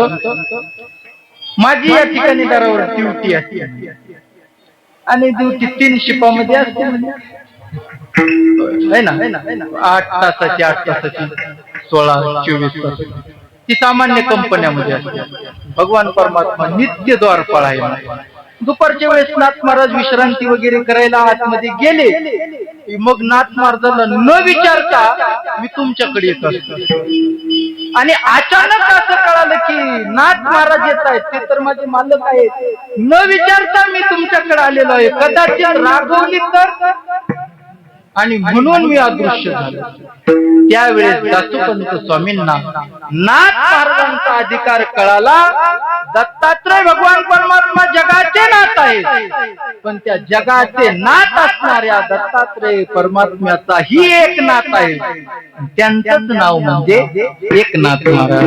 माझी या ठिकाणी दारावर ड्युटी असते आणि ड्युटी 3 शिपामध्ये असते है ना. 8 तासाची 16-24 तास ती सामान्य कंपन्यामध्ये असते. भगवान परमात्मा नित्य द्वारपाळ आहे. दुपारच्या वेळेस नाथ महाराज विश्रांती वगैरे करायला आतमध्ये गेले, मग नाथ महाराजांना न विचारता मी तुमच्याकडे येत असतो. आणि अचानक असं कळालं की नाथ महाराज येत आहेत, ते तर माझे मालक आहेत. न विचारता मी तुमच्याकडे आलेलो आहे, कदाचित रागवली तर, आणि म्हणून मी अदृश्य झालो. त्यावेळेस दासोपंत स्वामींना नाथ महाराजांचा अधिकार कळाला. दत्तात्रय भगवान परमात्मा जगाचे नाथ आहे, पण त्या जगाचे नाथ असणाऱ्या दत्तात्रय परमात्म्याचा ही एक नाथ आहे. त्यांचंच नाव म्हणजे एकनाथ महाराज.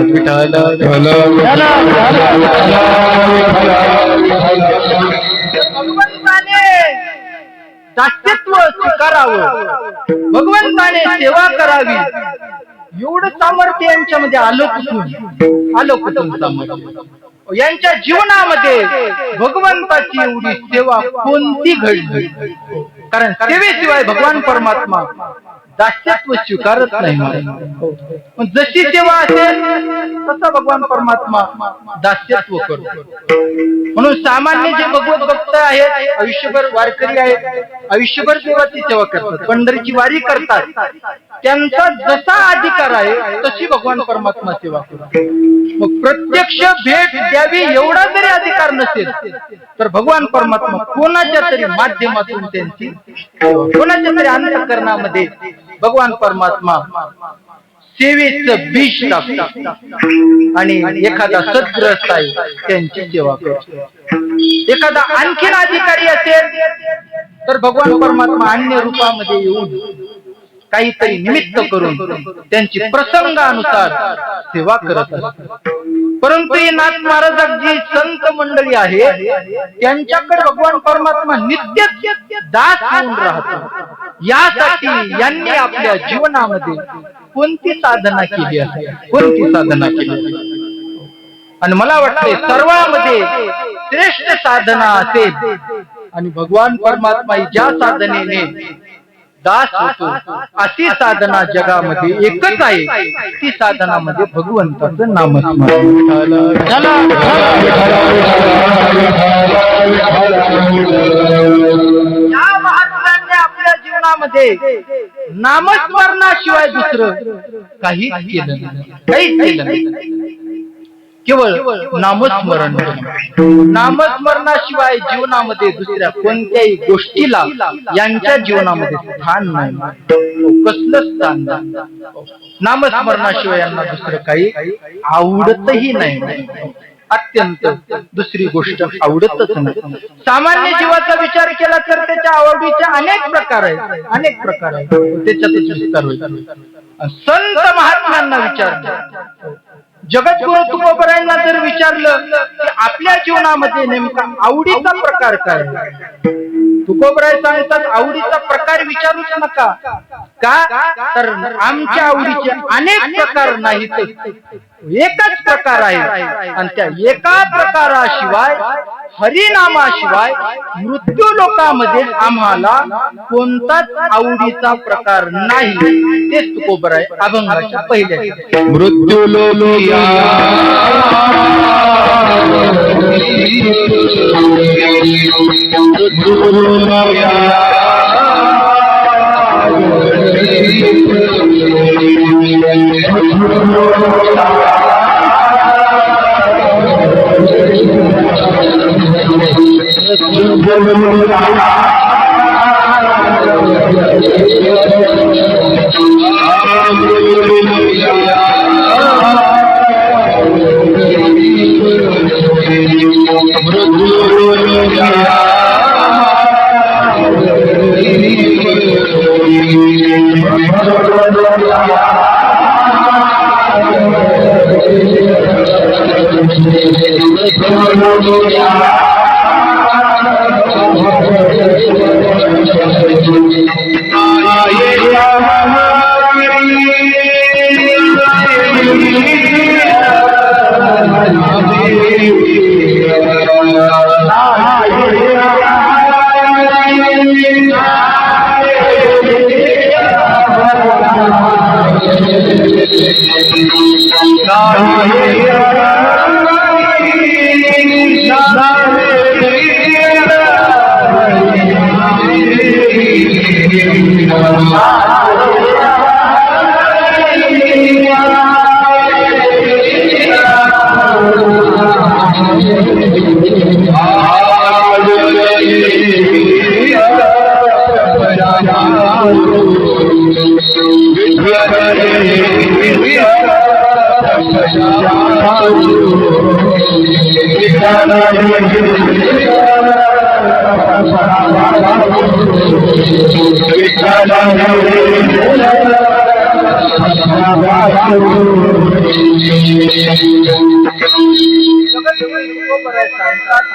भगवंताने दास्यत्व स्वीकारावं, भगवंताने सेवा करावी, एवढं सामर्थ्य यांच्यामध्ये आलं कुठून सामर्थ्य? यांच्या जीवनामध्ये भगवंताची एवढी सेवा कोणती घडली? कारण सेवेशिवाय भगवान परमात्मा दास्यत्व स्वीकारत नाही. जशी सेवा असेल तसा भगवान परमात्मा दास्यत्व करतो. म्हणून सामान्य जे भगवत भक्त आहेत, आयुष्यभर वारकरी आहेत, आयुष्यभर देवाची सेवा करतात, पंढरीची वारी करतात, त्यांचा जसा अधिकार आहे तशी भगवान परमात्मा सेवा करतो. मग प्रत्यक्ष भेट द्यावी एवढा जरी अधिकार नसेल तर भगवान परमात्मा कोणाच्या तरी माध्यमातून त्यांची कोणाच्या तरी अंतःकरणामध्ये भगवान परमात्मा सेवेचं बीज टाकतात आणि एखादा सद्ग्रस्त आहे त्यांची सेवा करतो. एखादा आणखीन अधिकारी असेल तर भगवान परमात्मा अन्य रूपामध्ये येऊन काहीतरी निमित्त करून त्यांची प्रसंगानुसार सेवा करत असतात. परंतु हे नाथ महाराज जी संत मंडळी आहे त्यांच्याकडे भगवान परमात्मा नित्य दास होऊन राहतात. यासाठी यांनी आपल्या जीवनामध्ये कोणती साधना केली असेल, कोणती साधना केली असेल? आणि मला वाटते सर्वांमध्ये श्रेष्ठ साधना असेल आणि भगवान परमात्मा ज्या साधनेने दास होतो अशी साधना जगामध्ये एकच आहे. ती साधना म्हणजे भगवंताचं नामस्मरण. या महात्म्याने आपल्या जीवनामध्ये नामस्मरणाशिवाय दुसरं काहीच केलं नाही, काहीच केलं नाही. केवळ नामस्मरण. नामस्मरणाशिवाय जीवनामध्ये दुसऱ्या कोणत्याही गोष्टीला यांच्या जीवनामध्ये स्थान नाही, कसलं स्थान नाही. नामस्मरणाशिवाय यांना दुसरं काही आवडतही नाही. अत्यंत दुसरी गोष्ट आवडतच नाही. सामान्य जीवाचा विचार केला तर त्याच्या आवडीचे अनेक प्रकार आहेत, अनेक प्रकार आहेत. त्याच्यातच विस्तार होईल. संत महात्म्यांना विचारलं, जगद्गुरु तुकोबरायांना जर विचारलं की आपल्या जीवनामध्ये नेमका आवडीचा प्रकार काय, तुकोबराय सांगतात आवडीचा प्रकार विचारूच नका. का तर आमच्या आवडीचे अनेक प्रकार नाहीत, एकच प्रकार आहे. आणि त्या एका प्रकाराशिवाय हरिनामाशिवाय मृत्यू लोकामध्ये आम्हाला कोणताच आवडीचा प्रकार नाही. तेच तुकोबराय अभंगाच्या पहिल्या मृत्यू लोकिया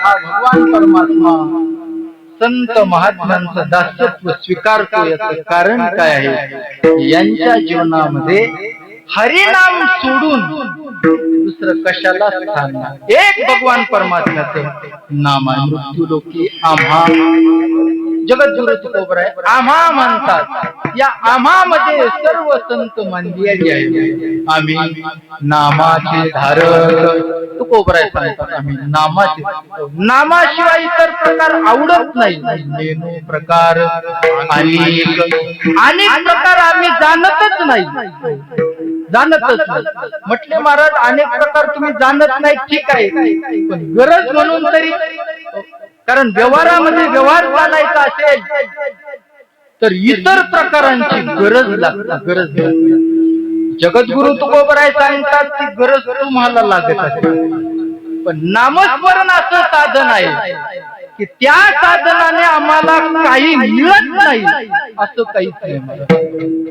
हा भगवान परमात्मा संत महात्म्यांचं दासत्व स्वीकारतो. याचं कारण काय आहे? यांच्या जीवनामध्ये हरिनाम सोडून दुसरं कशाला स्थान नाही. एक भगवान परमात्म्याचं नाम आहे. मृत्यू लोकी आम्हा जगद्गुरु तुकोबराय आम्हा म्हणतात. या आम्हामध्ये सर्व संत मानलेली आहे. आम्ही नामाचे धारक. तुकोबराय सांगतात आम्ही नामाचे, नामाशिवाय इतर प्रकार आवडत नाही. नेनो प्रकार अनेक प्रकार आम्ही जाणतच नाही, जाणतच नाही. म्हटले महाराज अनेक प्रकार तुम्ही जाणत नाही, ठीक आहे, पण गरज म्हणून तरी कारण व्यवहारामध्ये व्यवहार चालायचा असेल तर इतर प्रकारांची गरज लागते. जगद्गुरु तुकोबराय सांगतात ती गरज तुम्हाला लागत असेल, पण नामस्मरण असं साधन आहे की त्या साधनाने आम्हाला काही मिळत नाही असं काहीच नाही.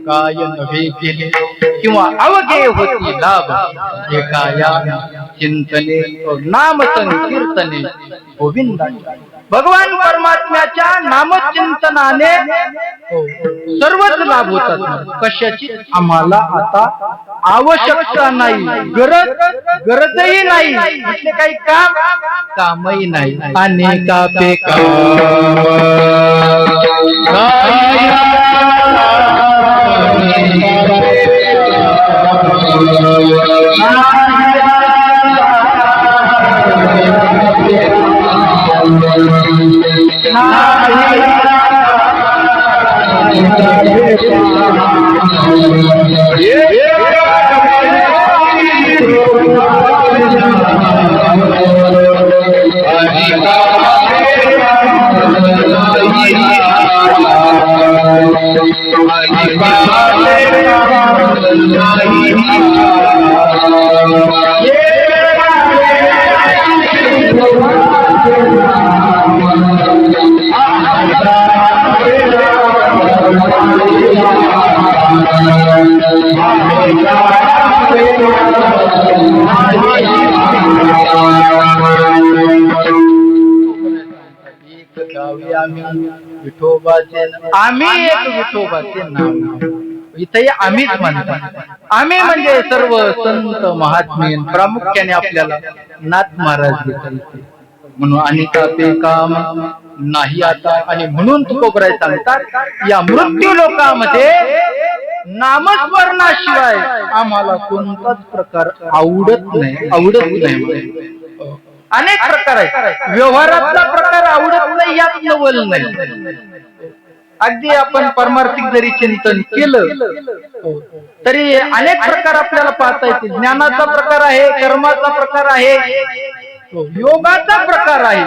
काय नव्हे केले किंवा अवघे होती लाभ एकाया चिंतने नाम संकीर्तने गोविंदा. भगवान परमात्म्याच्या नामचिंतनाने सर्वच लाभ होतात. कशाची आम्हाला आता आवश्यकता नाही, गरजही नाही, म्हणजे काही कामही नाही. अनेकापे आम्ही एक विठोबाचे नाव. इथे आम्हीच म्हणतात. आम्ही म्हणजे सर्व संत महात्मे, प्रामुख्याने आपल्याला नाथ महाराज देतात. म्हणून अनेकापे काम नाही आता. आणि म्हणून तुकोबराय सांगतात या मृत्यू लोकांमध्ये नामस्मरणाशिवाय आम्हाला कोणताच प्रकार आवडत नाही. अनेक प्रकार आहेत. व्यवहारातला प्रकार आवडत नाही यात नवल नाही. अगदी आपण परमार्थिक जरी चिंतन केलं तरी अनेक प्रकार आपल्याला पाहता येतील. ज्ञानाचा प्रकार आहे, कर्माचा प्रकार आहे, योगाचा प्रकार आहे.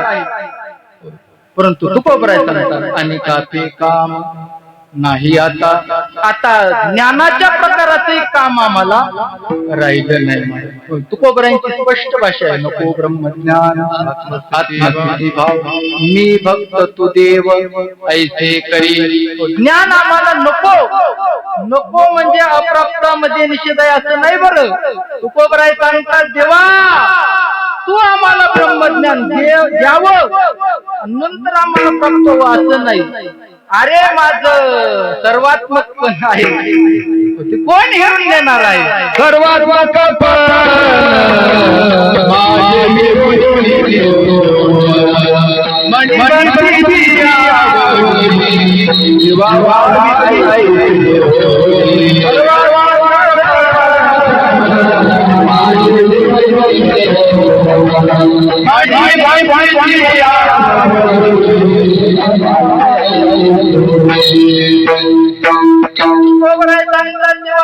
परंतु तुकोबराय सांगतात अनेकापे काम नाही आता. आता ज्ञानाच्या प्रकाराचे काम आम्हाला राहिलं नाही. तुकोबरायांची स्पष्ट भाषा आहे. नको ब्रह्मज्ञान आत्मभाव मी भक्त तू देव ऐसे करी. ज्ञान आम्हाला नको म्हणजे अप्राप्तामध्ये निषेध आहे असं नाही. बरं तुकोबराय सांगतात देवा तू आम्हाला ब्रह्मज्ञान द्यावं नंतर आम्हाला प्राप्त व्हावं असं नाही. अरे माझं सर्वात्मक पण आहे, कोण हेरून देणार आहे. सर्वात्मक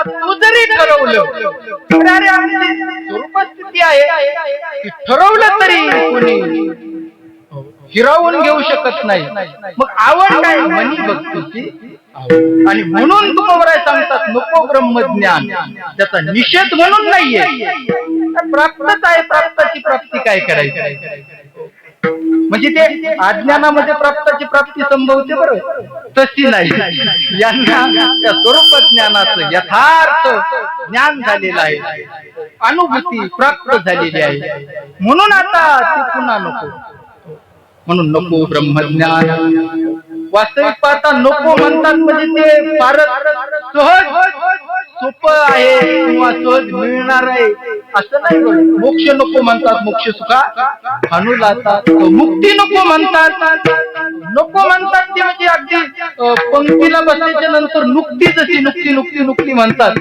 तू जरी ठरवलं अरे आमची स्वरूपस्थिती आहे ठरवलं तरी कोणी हिरावून घेऊ शकत नाही. मग आवड काय मनी भक्तीची. आणि म्हणून तुकोबराय सांगतात नको ब्रह्मज्ञान. त्याचा निषेध म्हणून नाहीये, प्राप्तच आहे. प्राप्ताची प्राप्ती काय करायची म्हणजे ते अज्ञानामध्ये प्राप्ताची प्राप्ती संभवते बरं, तशी नाही. यांना त्या स्वरूप ज्ञानाचं यथार्थ ज्ञान झालेलं आहे, अनुभूती प्राप्त झालेली आहे. म्हणून आता ते पुन्हा नको. म्हणून नको ब्रह्मज्ञान. वास्तविक पाहता नको म्हणतात म्हणजे ते फारच सहज सोपं आहे किंवा सहज मिळणार आहे असं नाही. मोक्ष नको म्हणतात, मोक्ष सुखा आणू लातात. मुक्ती नको म्हणतात. नको म्हणतात ते म्हणजे अगदी पंक्तीला बसल्याच्या नंतर नुकती जशी नुकती म्हणतात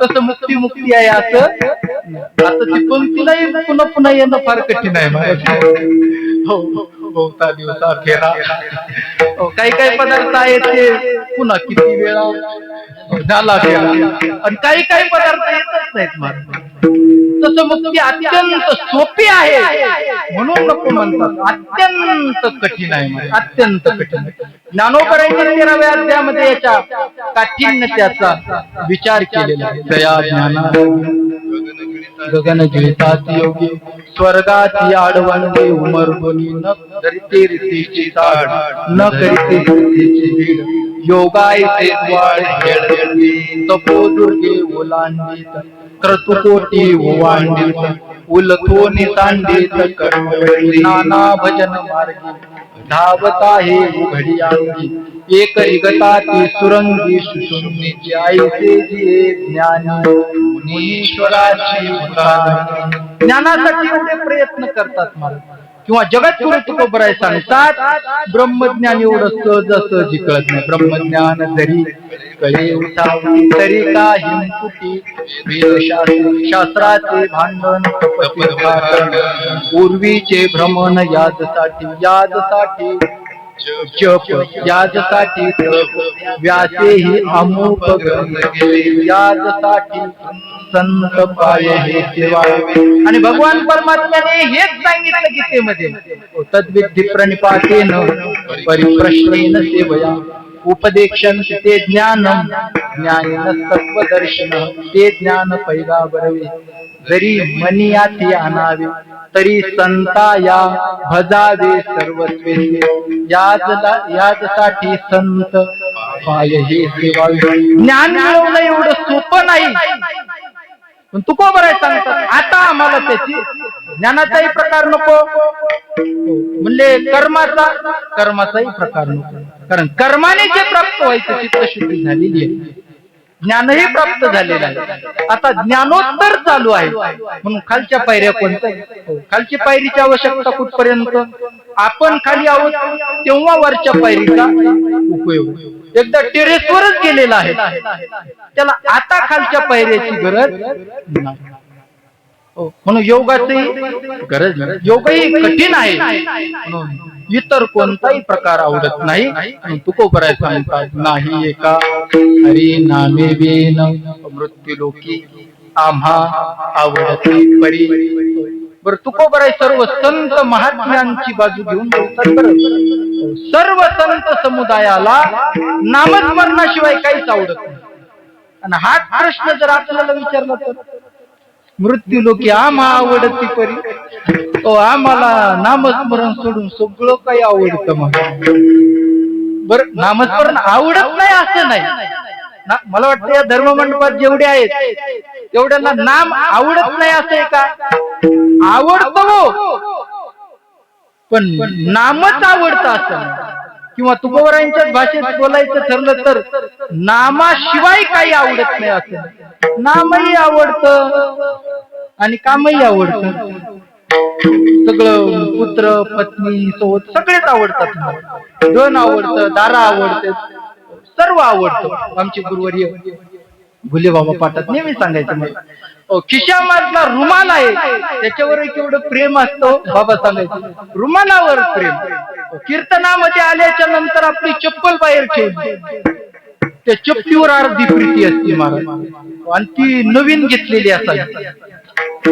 तसं मुक्ती आहे असं. ती पंक्तीलाही पुन्हा पुन्हा येणं फार कठीण आहे. हो बहुता दिवसा फेरा काही काही पदार्थ आहेत ते पुन्हा किती वेळा झाला गेला, आणि काही काही पदार्थ येतच नाहीत महाराज. तसं मुक्ती अत्यंत सोपी आहे म्हणून नको म्हणतात, अत्यंत कठीण आहे महाराज, अत्यंत कठीण. ज्ञानोबरांच्या 13व्या अध्यायामध्ये याच्या काठिण्यतेचा विचार केलेला आहे. दया ज्ञाना गगन गिळतात योगी, स्वर्गात आडवणवे उमरगोनी, न धरिते रीतीची ताड, न करीते सिद्धीची भीड, योगायचे द्वार खेळती, तपो दुर्गे ओलांडीत, क्रतुकोटी ओवांडीत, उलथोनी सांडीत कर्मवेळी, नाना भजन मार्गी धावता हे उघडी अंगी, एक रिगता ती सुरंगी सुषुम्नीची, आईचे जिये ज्ञानी मुनीश्वराची उदाहरणी. ज्ञानासाठी एवढे प्रयत्न करतात मला, किंवा जगद्गुरु तुकोबराय सांगतात, ब्रह्मज्ञान एवढं सहज सहजी कळत नाही. ब्रह्मज्ञान जरी कळे उठावी तरी काही मुकुटी, शास्त्राचे भांडण पूर्वीचे भ्रमण यादसाठी, यादसाठी जप, यादसाठी व्यासे ही अमुक यादसाठी संत पाय हे सेवा. आणि भगवान परमात्म्याने हेच सांगितलं गीतेमध्ये, तद्विधी प्रणिपातेन परिप्रश्नेन सेवया, उपदेक्षण ते ज्ञानम ज्ञानेन तत्वदर्शन, ते ज्ञान पहिला बरवे, जरी मनियाती आणावे तरी संता या भजावे सर्वस्वे, यादसाठी संत पाय हे सेवा. ज्ञान मिळवणं एवढं सोपं नाही, पण तुकोबराय सांगतात आता आम्हाला त्याची ज्ञानाचाही प्रकार नको, म्हणजे कर्माचाही प्रकार नको, कारण कर्माने जे प्राप्त व्हायचं चित्तशुद्धी झालेली आहे, ज्ञानही प्राप्त झालेलं आहे. आता ज्ञानोत्तर चालू आहे, म्हणून खालच्या पायऱ्या कोणत्या, खालची पायरीची आवश्यकता कुठपर्यंत, आपण खाली आहोत तेव्हा वरच्या पायरीचा उपयोग. एकदा टेरेसवरच गेलेला आहे त्याला आता खालच्या पायऱ्याची गरज नाही. म्हणून योगाची गरज नाही, योगही कठीण आहे, म्हणून इतर कोणताही प्रकार आवडत नाही. तुकोबराय सांगतात, नाही एका हरी नामे बेन मृत्यू लोकी आम्हा आवडती परी. बरं, तुकोबराय सर्व संत महात्म्यांची बाजू घेऊन बोलतात. बरं, सर्व संत समुदायाला नामस्मरणाशिवाय काहीच आवडत नाही. आणि हाच प्रश्न जर आपल्याला विचारला तर, मृत्यू लोकी आम्हा आवडती परी, आम्हाला नामस्मरण सोडून सगळं काही आवडतं. मग बरं, नामस्मरण आवडत नाही असं नाही ना, मला वाटतं या धर्ममंडपात जेवढे आहेत तेवढ्यांना नाम आवडत नाही असं आहे का? आवडतं हो, पण नामच आवडतं असं नाही. किंवा तुकोबरायांच्याच भाषेत बोलायचं ठरलं तर, नामाशिवाय काही आवडत नाही असं नाही. नामही आवडतं आणि कामही आवडतं, सगळं पुत्र पत्नी सोबत सगळेच आवडतात. धन आवडतं, दारा आवडते, सर्व आवडतं. आमचे गुरुवर्य भुले बाबा पाठात नेहमी सांगायचं मला, खिशामधला रुमाल आहे त्याच्यावर केवढं प्रेम असतं. बाबा सांगायचं रुमालावर प्रेम. कीर्तनामध्ये आल्याच्या नंतर आपली चप्पल बाहेर ठेवली, त्या चप्पलीवर अर्धी प्रीती असते महाराज, आणि ती नवीन घेतलेली असावी,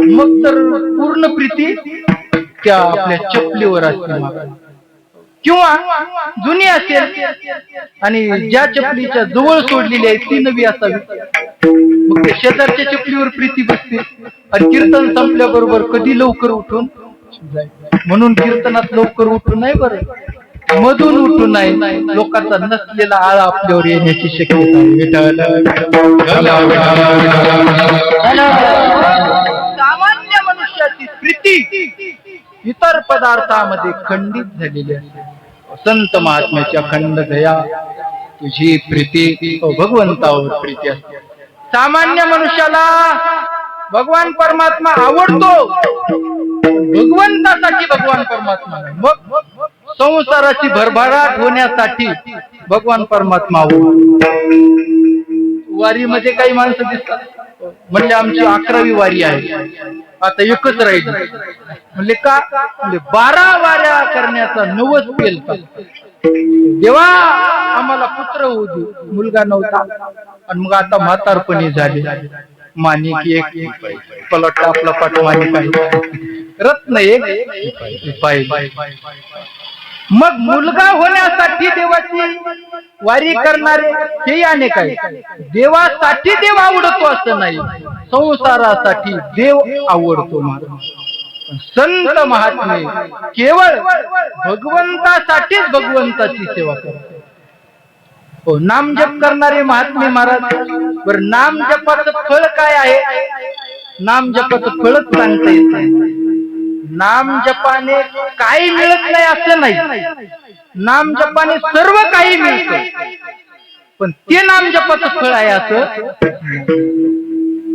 मग तर पूर्ण प्रीती त्या आपल्या चपलीवर असते महाराज. किंवा जुनी असेल आणि ज्या चपलीच्या जवळ सोडलेली आहे ती नवी असावी, मग त्या शेजारच्या चपलीवर प्रीती बसते. आणि कीर्तन संपल्याबरोबर कधी लवकर उठून जाय, म्हणून कीर्तनात लवकर उठून नाही, बरं मधून उठून नाही, लोकांचा नसलेला आळा आपल्यावर येण्याची शक्यता आहे. सामान्य मनुष्याची प्रीती इतर पदार्थामध्ये खंडित झालेली असते. संत महात्म्याच्या खंड दया तुझी प्रीती, भगवंतावर प्रीती असते. सामान्य मनुष्याला भगवान परमात्मा आवडतो, भगवंतासाठी भगवान परमात्मा नाही. मग संसाराची भरभराट होण्यासाठी भगवान परमात्मा आवडतो. वारीमध्ये काही माणसं दिसतात, म्हणजे आमची 11वी वारी आहे, आता एकच राहिली. म्हणजे का? म्हणजे 12 वाऱ्या करण्याचा नवस केलता. देवा आम्हाला पुत्र होऊ दे, मुलगा नव्हता आणि मग आता म्हातारपणी झाले. माणिक एक पलट आपला पाठ माणिक आहे, रत्न एक पाहिजे. मग मुलगा होण्यासाठी देवाची वारी करणारे हे अनेक आहेत. देवासाठी देव आवडतो असं नाही, संसारासाठी देव आवडतो. संत महात्मे केवळ भगवंतासाठीच भगवंताची सेवा करतात. हो, नाम जप करणारे महात्मे महाराज, बर नाम जपाचं फळ काय आहे? नाम जपाचं फळच सांगता येत नाही. नाम जपाने काही मिळत नाही असं नाही, नाम जपाने सर्व काही मिळतं, पण ते नाम जपाचं फळ आहे असं.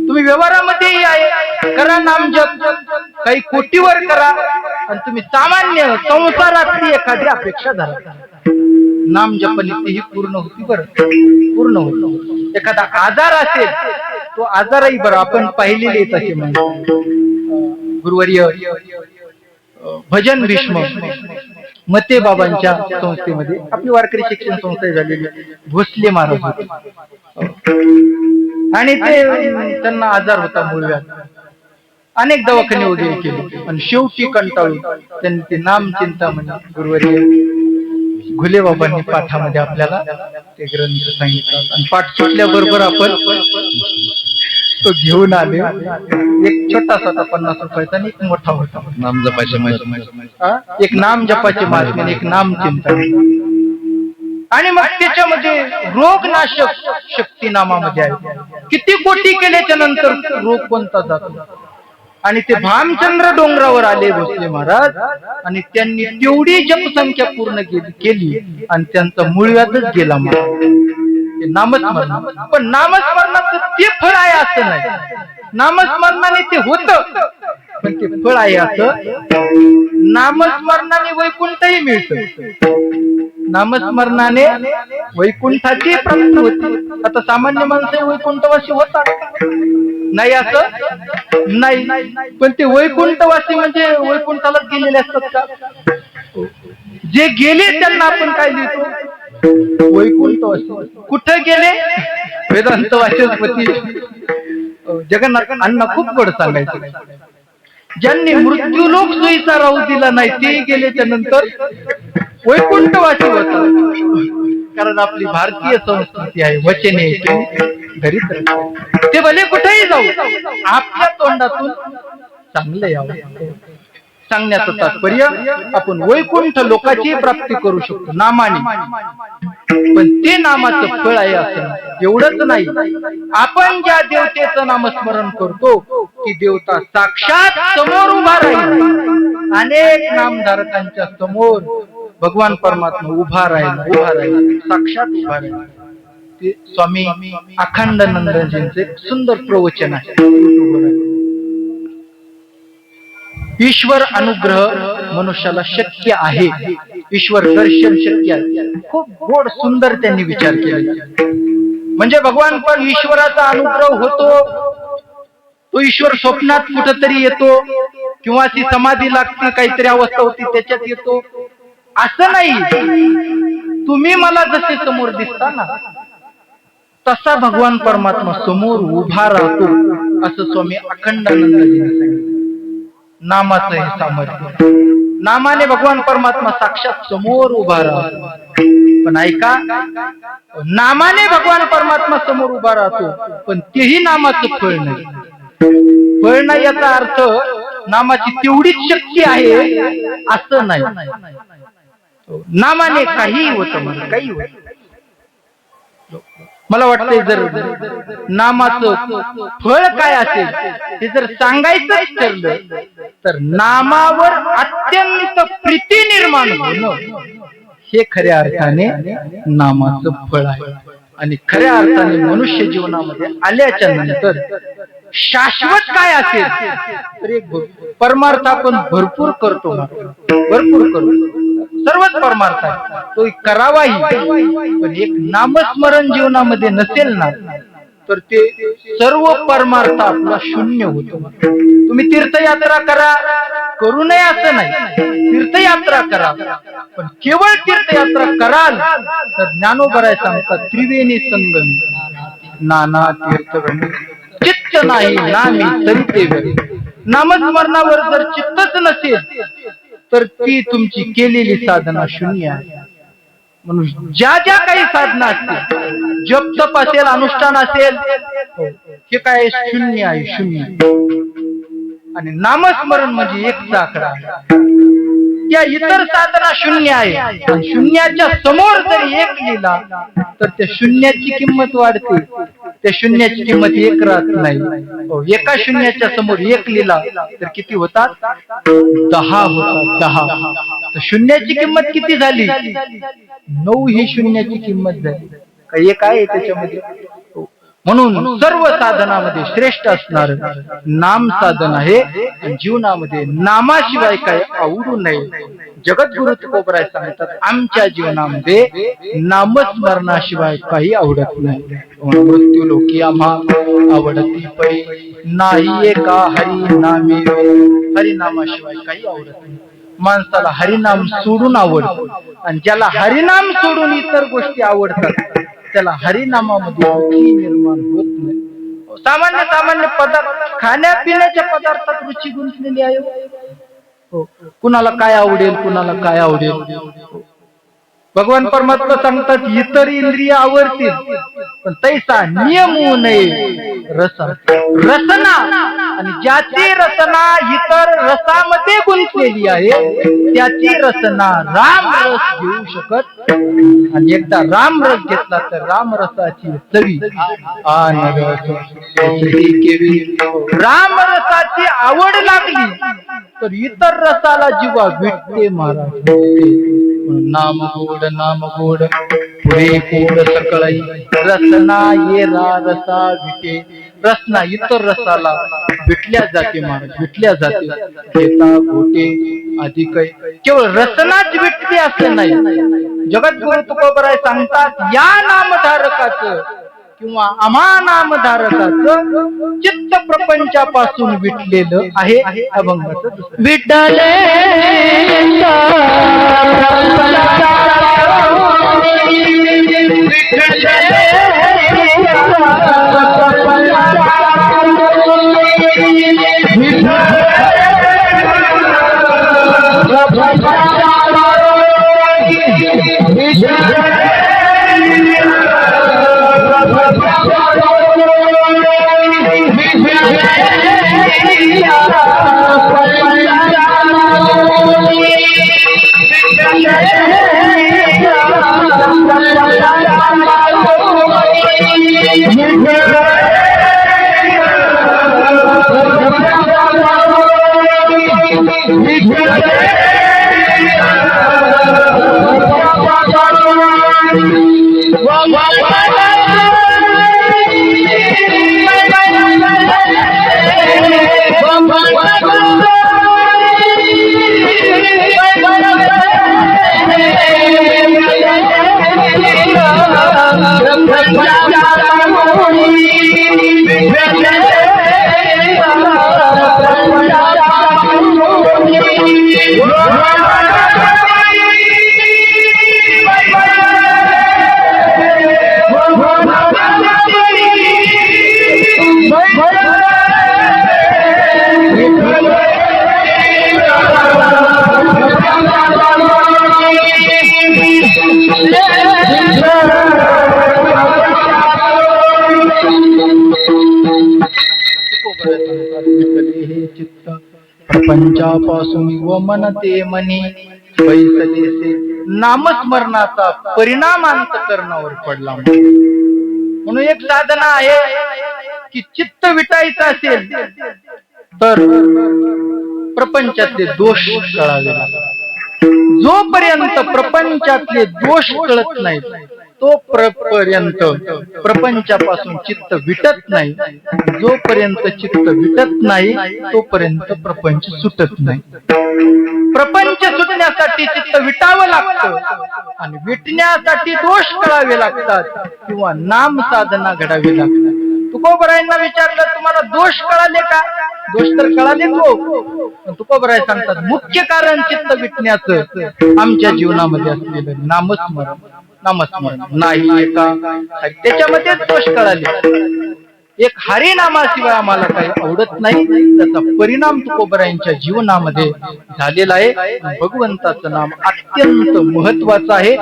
तुम्ही व्यवहारामध्ये आहे करा नाम जप, काही कोटीवर करा आणि तुम्ही सामान्य संसारातली एखादी अपेक्षा धरा, नाम जपाने तीही पूर्ण होती. बरं पूर्ण होत. एखादा आजार असेल तो आजारही बरं आपण पाहिलेले तसे गुरुवर्य भजन भीष्म मते बाबांच्या संस्थेमध्ये आपली वारकरी शिक्षण संस्था झालेली भोसले महाराज होते आणि ते त्यांना आजार होता मूळव्याध. अनेक दवाखाने वगैरे केले आणि शेवटी कंटाळून त्यांनी ते नाम चिंतामणी गुरुवर्य घुले बाबांनी पाठामध्ये आपल्याला ते ग्रंथ सांगितलं आणि पाठ सुटल्याबरोबर आपण तो घेऊन आले. एक छोटासा होता 50 रुपयाचा आणि एक मोठा होता. नाम जपायचे एक नाम जपाचे महात्मे, एक नाम चिंतन. आणि मग त्याच्यामध्ये रोगनाशक शक्ती नामामध्ये आहे. किती कोटी केल्याच्या नंतर रोग कोणता जातो. आणि ते भामचंद्र डोंगरावर आले भोसले महाराज आणि त्यांनी तेवढी जपसंख्या पूर्ण केली आणि त्यांचा मूळव्याधच गेला. नामस्मरण, पण नामस्मरणाचं ते फळ आहे असं नाही. नामस्मरणाने ते होत पण ते फळ आहे असं. नामस्मरणाने वैकुंठही मिळतं, नामस्मरणाने वैकुंठाची प्राप्ती होती. आता सामान्य माणसं वैकुंठवासी होतात नाही असं नाही, पण ते वैकुंठवासी म्हणजे वैकुंठालाच गेलेले असतात का? जे गेले त्यांना आपण काय लिहितो? वैकुंठवासी. कुठे गेले? वेदांत वाचस्पती जगन्नाथ अण्णा खूप गोड सांगायचे. ज्यांनी मृत्यू लोक सोयीचा राहू दिला नाही ते गेले त्यानंतर वैकुंठवासी होतात. कारण आपली भारतीय संस्कृती आहे, वचने घरीच ते भले कुठेही जाऊ आपल्या तोंडातून चांगले यावं. सांगण्याचं तात्पर्य आपण वैकुंठ लोकांची प्राप्ती करू शकतो नामाने, पण ते नामाचं फळ आहे असं एवढंच नाही. आपण ज्या देवतेचं नामस्मरण करतो ती देवता साक्षात समोर उभा राहील. अनेक नामधारकांच्या समोर भगवान परमात्मा उभा राहील साक्षात उभा राहील. ते स्वामी अखंडानंदजींचे सुंदर प्रवचन आहे. ईश्वर अनुग्रह मनुष्याला शक्य आहे, ईश्वर दर्शन शक्य आहे. खूप गोड सुंदर त्यांनी विचार केला. म्हणजे भगवान पण ईश्वराचा अनुग्रह होतो, तो ईश्वर स्वप्नात कुठेतरी येतो किंवा ती समाधी लागते काहीतरी अवस्था होती त्याच्यात येतो असं नाही. तुम्ही मला जसे समोर दिसता ना तसा भगवान परमात्मा समोर उभा राहतो असं स्वामी अखंडानंदजींनी सांगितलं. नामाचं हे सामर्थ्य, नामाने भगवान परमात्मा साक्षात समोर उभा राहतो. पण ऐका, नामाने भगवान परमात्मा समोर उभा राहतो पण तेही नामाचं फळ नाही. फळ नाही याचा अर्थ नामाची तेवढीच शक्ती आहे असं नाही. नामाने काही होतं, मला काही होत. मला वाटतंय जर नामाचं फळ काय असेल हे जर सांगायचं ठरलं तर नामावर अत्यंत प्रीती निर्माण होणं हे खऱ्या अर्थाने नामाचं फळ आहे. आणि खऱ्या अर्थाने मनुष्य जीवनामध्ये आल्याच्या नंतर शाश्वत काय असेल तर एक परमार्थ आपण भरपूर करतो, सर्वच परमार्थ आहे तो करावाही. पण एक नामस्मरण जीवनामध्ये नसेल ना तर ते सर्व परमार्थ आपला शून्य होतो. तुम्ही तीर्थयात्रा करा, करू नये असं नाही, तीर्थयात्रा करा, पण केवळ तीर्थयात्रा कराल तर ज्ञानोबराय सांगतात त्रिवेणी संगमी नाना तीर्थगमी चित्त नाही नामी सरितेवरी. नामस्मरणावर जर चित्तच नसेल तर ती तुमची केलेली साधना शून्य आहे. म्हणून ज्या ज्या काही साधना असतील, जप तप असेल, अनुष्ठान असेल, हे काय शून्य आहे, शून्य. आणि नामस्मरण म्हणजे एक आकडा. त्या इतर साधना शून्य आहे, आणि शून्याच्या समोर जरी एक लिहिला तर त्या शून्याची किंमत वाढते, त्या शून्याची किंमत एक राहत नाही. एका शून्याच्या समोर एक लिहिला तर किती होतात? 10 होतात, 10. तर शून्याची किंमत किती झाली? 9 ही शून्याची किंमत झाली. काही एक आहे त्याच्यामध्ये. म्हणून सर्व साधनामध्ये श्रेष्ठ असणार नाम साधन आहे. जीवनामध्ये नामाशिवाय काही आवडू नये. जगद्गुरु तुकोबराय सांगतात आमच्या जीवनामध्ये नामस्मरणाशिवाय काही आवडत नाही. मृत्यू लोकी आम्हा आवडती पै नाही एका हरी नामे. हरिनामाशिवाय काही आवडत नाही. माणसाला हरिनाम सोडून आवडतं, आणि ज्याला हरिनाम सोडून इतर गोष्टी आवडतात त्याला हरिनामामध्ये रुची निर्माण होत नाही. सामान्य सामान्य पदार्थ, खाण्यापिण्याच्या पदार्थात रुची गुंतलेली आहे. कुणाला काय आवडेल, कुणाला काय आवडेल. भगवान परमात्मा सांगतात इतर इंद्रिय आवडतील, पण तैसा नियम होऊ नये रसा रसना. आणि ज्याची रसना इतर रसामध्ये गुंतलेली आहे त्याची रसना राम रस घेऊ शकत. आणि एकदा राम रस घेतला तर राम रसाची चवी राम रसाची आवड लागली तर इतर रसाला जीवा विटते महाराज. नाम गोड पुरे गोड सकळई रसना ये रसा विटे. रसना इतर रसाला विटल्या जाते महाराज, विटल्या जाते. घेता गोटे अधिक केवळ रसनाच विटते असं नाही. जगद्गुरु तुकोबराय सांगतात या नामधारकाचं किंवा आम्हा नामधारकाचं चित्त प्रपंचापासून विटलेलं आहे. अभंगाचं विठ्ठले प्रपंचापासून व मनते मनी बैसलेसे. नामस्मरणाचा परिणाम अंतःकरणावर पडला. म्हणून एक साधना आहे की चित्त विटायचं असेल तर प्रपंचातले दोष कळावे लागतात. जोपर्यंत प्रपंचातले दोष कळत नाहीत तोपर्यंत प्रपंचापासून चित्त विटत नाही. जोपर्यंत चित्त विटत नाही तोपर्यंत प्रपंच सुटत नाही. प्रपंच सुटण्यासाठी चित्त विटावं लागतं, आणि विटण्यासाठी दोष कळावे लागतात किंवा नाम साधना घडावी लागतात. तुकोबरायांना विचारलं तुम्हाला दोष कळाले का? दोष तर कळाले हो, तुकोबराय सांगतात मुख्य कारण चित्त विटण्याचं आमच्या जीवनामध्ये असलेलं नामस्मरण नाही एका त्याच्यामध्येच दोष कळाले. एक हरिनामाशिवाय आम्हाला काही आवडत नाही. त्याचा परिणाम तुकोबरायांच्या जीवनामध्ये झालेला आहे. भगवंताचं नाम अत्यंत महत्वाचं आहे.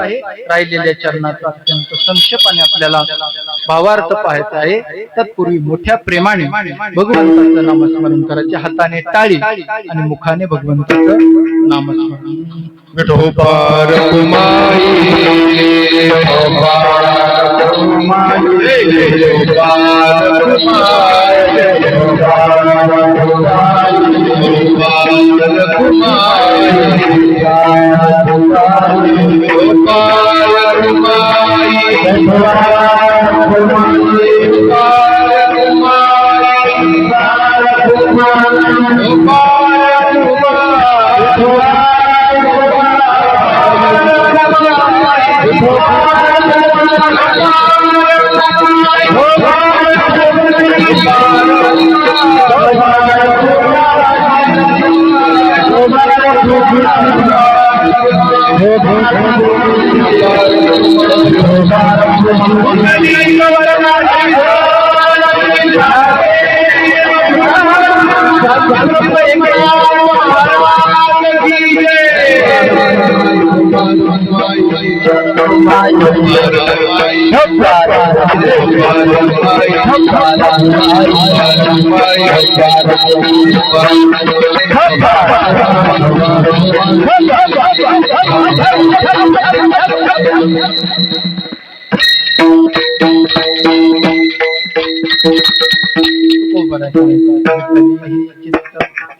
राहिलेल्या चरणाचा अत्यंत संक्षेपाने आपल्याला भावार्थ पाहायचा आहे. तत्पूर्वी मोठ्या प्रेमाने भगवंताचं नामस्मरण करायचे. हाताने टाळी आणि मुखाने भगवंताचं नामस्मरण. विठोबार कुमाई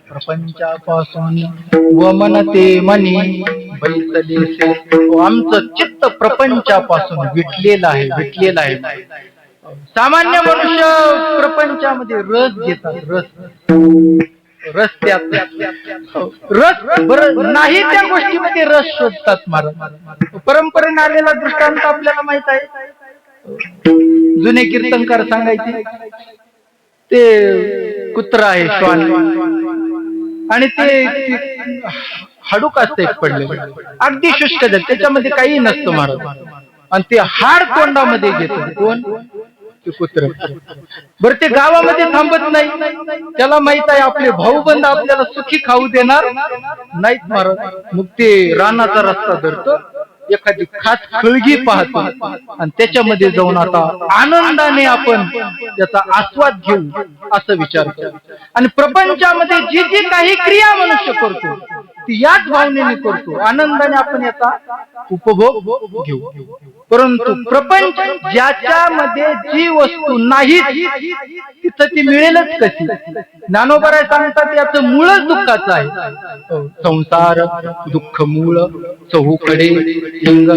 प्रपंचापासून वमनते मनी बैसलेसे. आमचं चित्त प्रपंचापासून विटलेलं आहे. सामान्य मनुष्य प्रपंचामध्ये रस घेतात. रस बरं नाही त्या गोष्टीमध्ये रस शोधतात. महाराज परंपरेने आलेला दृष्टांत आपल्याला माहित आहे. जुने कीर्तनकार सांगायचे ते कुत्रा आहे श्वान आणि ते हाडूक असते पडलेलं अगदी शुष्क त्याच्यामध्ये काही नसतं महाराज. आणि ते हाड तोंडामध्ये घेतं. कोण? ते कुत्र. बरं ते गावामध्ये थांबत नाही. त्याला माहित आहे आपले भाऊबंद आपल्याला सुखी खाऊ देणार नाहीत महाराज. मग ते रानाचा रस्ता धरतो. एखादी खास खळगी पाहतो आणि त्याच्यामध्ये जाऊन आता आनंदाने आपण त्याचा आस्वाद घेऊ असं विचार करतो. आणि प्रपंचामध्ये जी जी काही क्रिया मनुष्य करतो ती याच भावनेने करतो. आनंदाने आपण याचा उपभोग घेऊ. परंतु प्रपंच ज्याच्यामध्ये जी वस्तू नाही तिथं ती मिळेलच कशी? ज्ञानोबराय सांगतात याचं मूळच दुःखाचं आहे. संसार दुःख मूळ चहूकडे लिंग.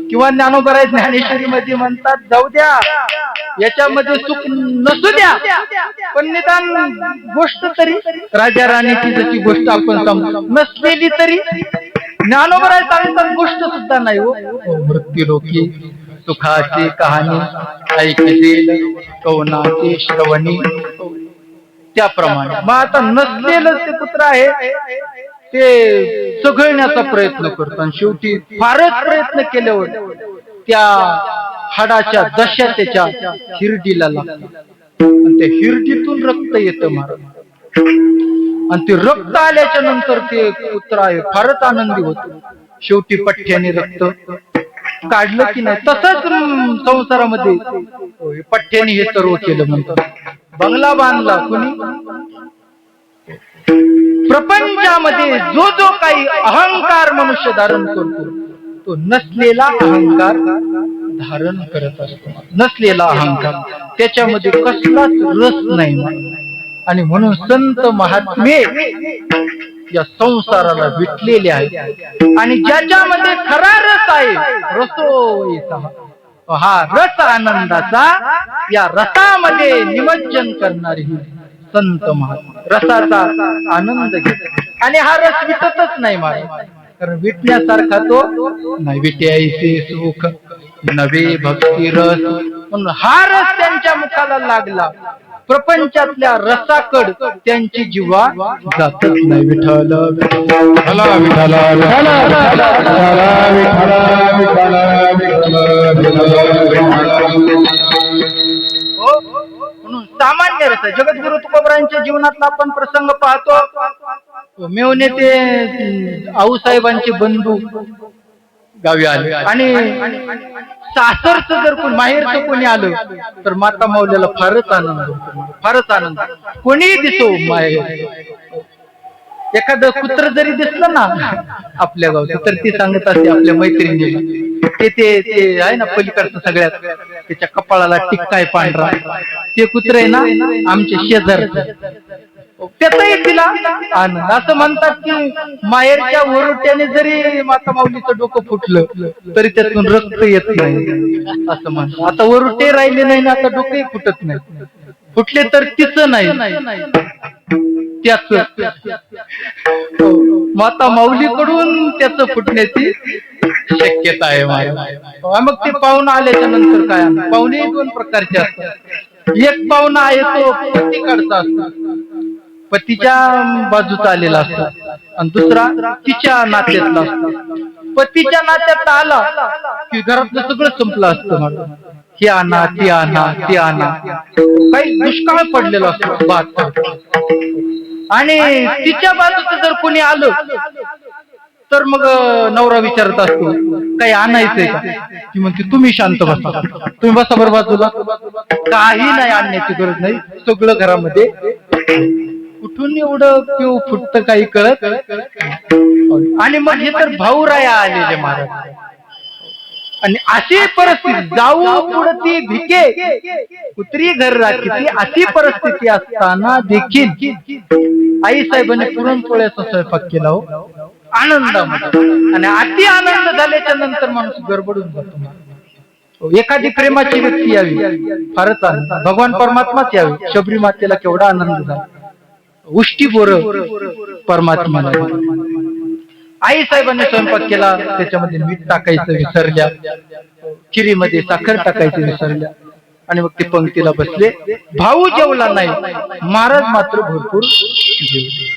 किंवा ज्ञानोबराय ज्ञानेश्वरी मध्ये म्हणतात जाऊ द्या याच्यामध्ये सुख नसू द्या पण निदान गोष्ट तरी राजा राणीची जशी गोष्ट आपण समजू नसलेली तरी ज्ञानोबराय सांगतात गोष्ट सुद्धा नाही हो. मृत्यू लोकी सुखाची कहाणी ऐकतील कवनाची श्रवणी. त्याप्रमाणे मग आता नसलेलं ते कुत्र आहे ते चघळण्याचा प्रयत्न करतो आणि शेवटी फारच प्रयत्न केल्यावर त्या हाडाच्या दशा त्याच्या हिरडीला लागतात आणि त्या हिरडीतून रक्त येतं महाराज. आणि ते रक्त आल्याच्या नंतर ते कुत्रा आहे फारच आनंदी होतो. शेवटी पठ्ठ्याने रक्त काढलं की नाही. तसंच संसारामध्ये पठ्ठ्याने हे सर्व केलं म्हणतात. बंगला बांधला कुणी? प्रपंचामध्ये जो जो काही अहंकार मनुष्य धारण करतो तो नसलेला अहंकार धारण करत असतो. नसलेला अहंकार त्याच्यामध्ये कसलाच रस नाही. आणि म्हणून संत महात्मे या संसाराला विटलेले आहेत. आणि ज्याच्यामध्ये खरा रस आहे रसो हा रस आनंदाचा या रसामध्ये निमज्जन करणारी संत महात्मा रसाचा आनंद घेतात. आणि हा रस विटतच नाही महाराज. कारण विटण्यासारखा तो नाही. विट्याईचे सुख नवे भक्ती रस. म्हणून हा रस त्यांच्या मुखाला लागला प्रपंचातल्या रसाकड त्यांची जीवा जातच नाही. विठ्ठल विठ्ठला विठ्ठला विठ्ठला विठ्ठला विठ्ठला म्हणून सामान्य रस जगद्गुरु तुकोबरायांच्या जीवनातला आपण प्रसंग पाहतो. मेवणे ते आऊसाहेबांचे बंधू गावी आले आणि सासरचं जर कोण माहेरचं कोणी आलं तर माता माऊलीला फारच आनंद होतो, फारच आनंद. कोणीही दिसो माहेर, एखादं कुत्र जरी दिसलं ना आपल्या गावचं तर ती सांगत असते आपल्या मैत्रिणीला, ते आहे ना पलीकडचं सगळ्यात, त्याच्या कपाळाला टिक्का आहे पांढरा, ते कुत्र आहे ना आमच्या शेजारचं, त्याचाही तिला आनंद. असं म्हणतात की माहेरच्या वरोट्याने जरी माता माऊलीचं डोकं फुटलं तरी त्यातून रक्त येत नाही असं म्हणतात. आता वरोटे राहिले नाही ना, आता डोकंही फुटत नाही, फुटले तर तिचं नाही त्याच. माता माऊलीकडून त्याचं फुटण्याची शक्यता आहे माझ्या. मग ते पाहुणा आल्याच्या नंतर काय, पाहुणे दोन प्रकारचे असतात. एक पाहुणा आहे तो पतीकडचा असतो, पतीच्या बाजूचा आलेला असतो, आणि दुसरा तिच्या नात्यातला असतो. पतीच्या नात्यात आला की घरातलं सगळं संपलं असतं. मला हे आणा ती आणा ती आणा, काही दुष्काळ पडलेला असतो भात. आणि तिच्या बाजूचं जर कोणी आलं तर मग नवरा विचारत असतो काही आणायचंय का, ती म्हणते तुम्ही शांत बसा, तुम्ही बसा बरं बाजूला, काही नाही आणण्याची गरज नाही, सगळं घरामध्ये. कुठून एवढं पिऊ फुटत काही कळत. आणि मग हे तर भाऊराया आलेले महाराज. आणि अशी परिस्थिती जाऊ पुढती भिके कुत्री घर राखीती, अशी परिस्थिती असताना देखील आई साहेबांनी पुरणपोळ्याचा स्वयंपाक केला हो आनंदामध्ये. आणि अति आनंद झाल्याच्या नंतर माणूस गडबडून जातो. एखादी प्रेमाची व्यक्ती यावी फारच आनंद, भगवान परमात्माच यावी. शबरी मातेला केवढा आनंद झाला, उष्टी बोर परमात्माला. आई साहेबांनी स्वयंपाक केला, त्याच्यामध्ये मीठ टाकायचं विसरल्या, खिरीमध्ये साखर टाकायचं विसरल्या, आणि मग ते पंक्तीला बसले. भाऊ जेवला नाही, महाराज मात्र भरपूर जेवले.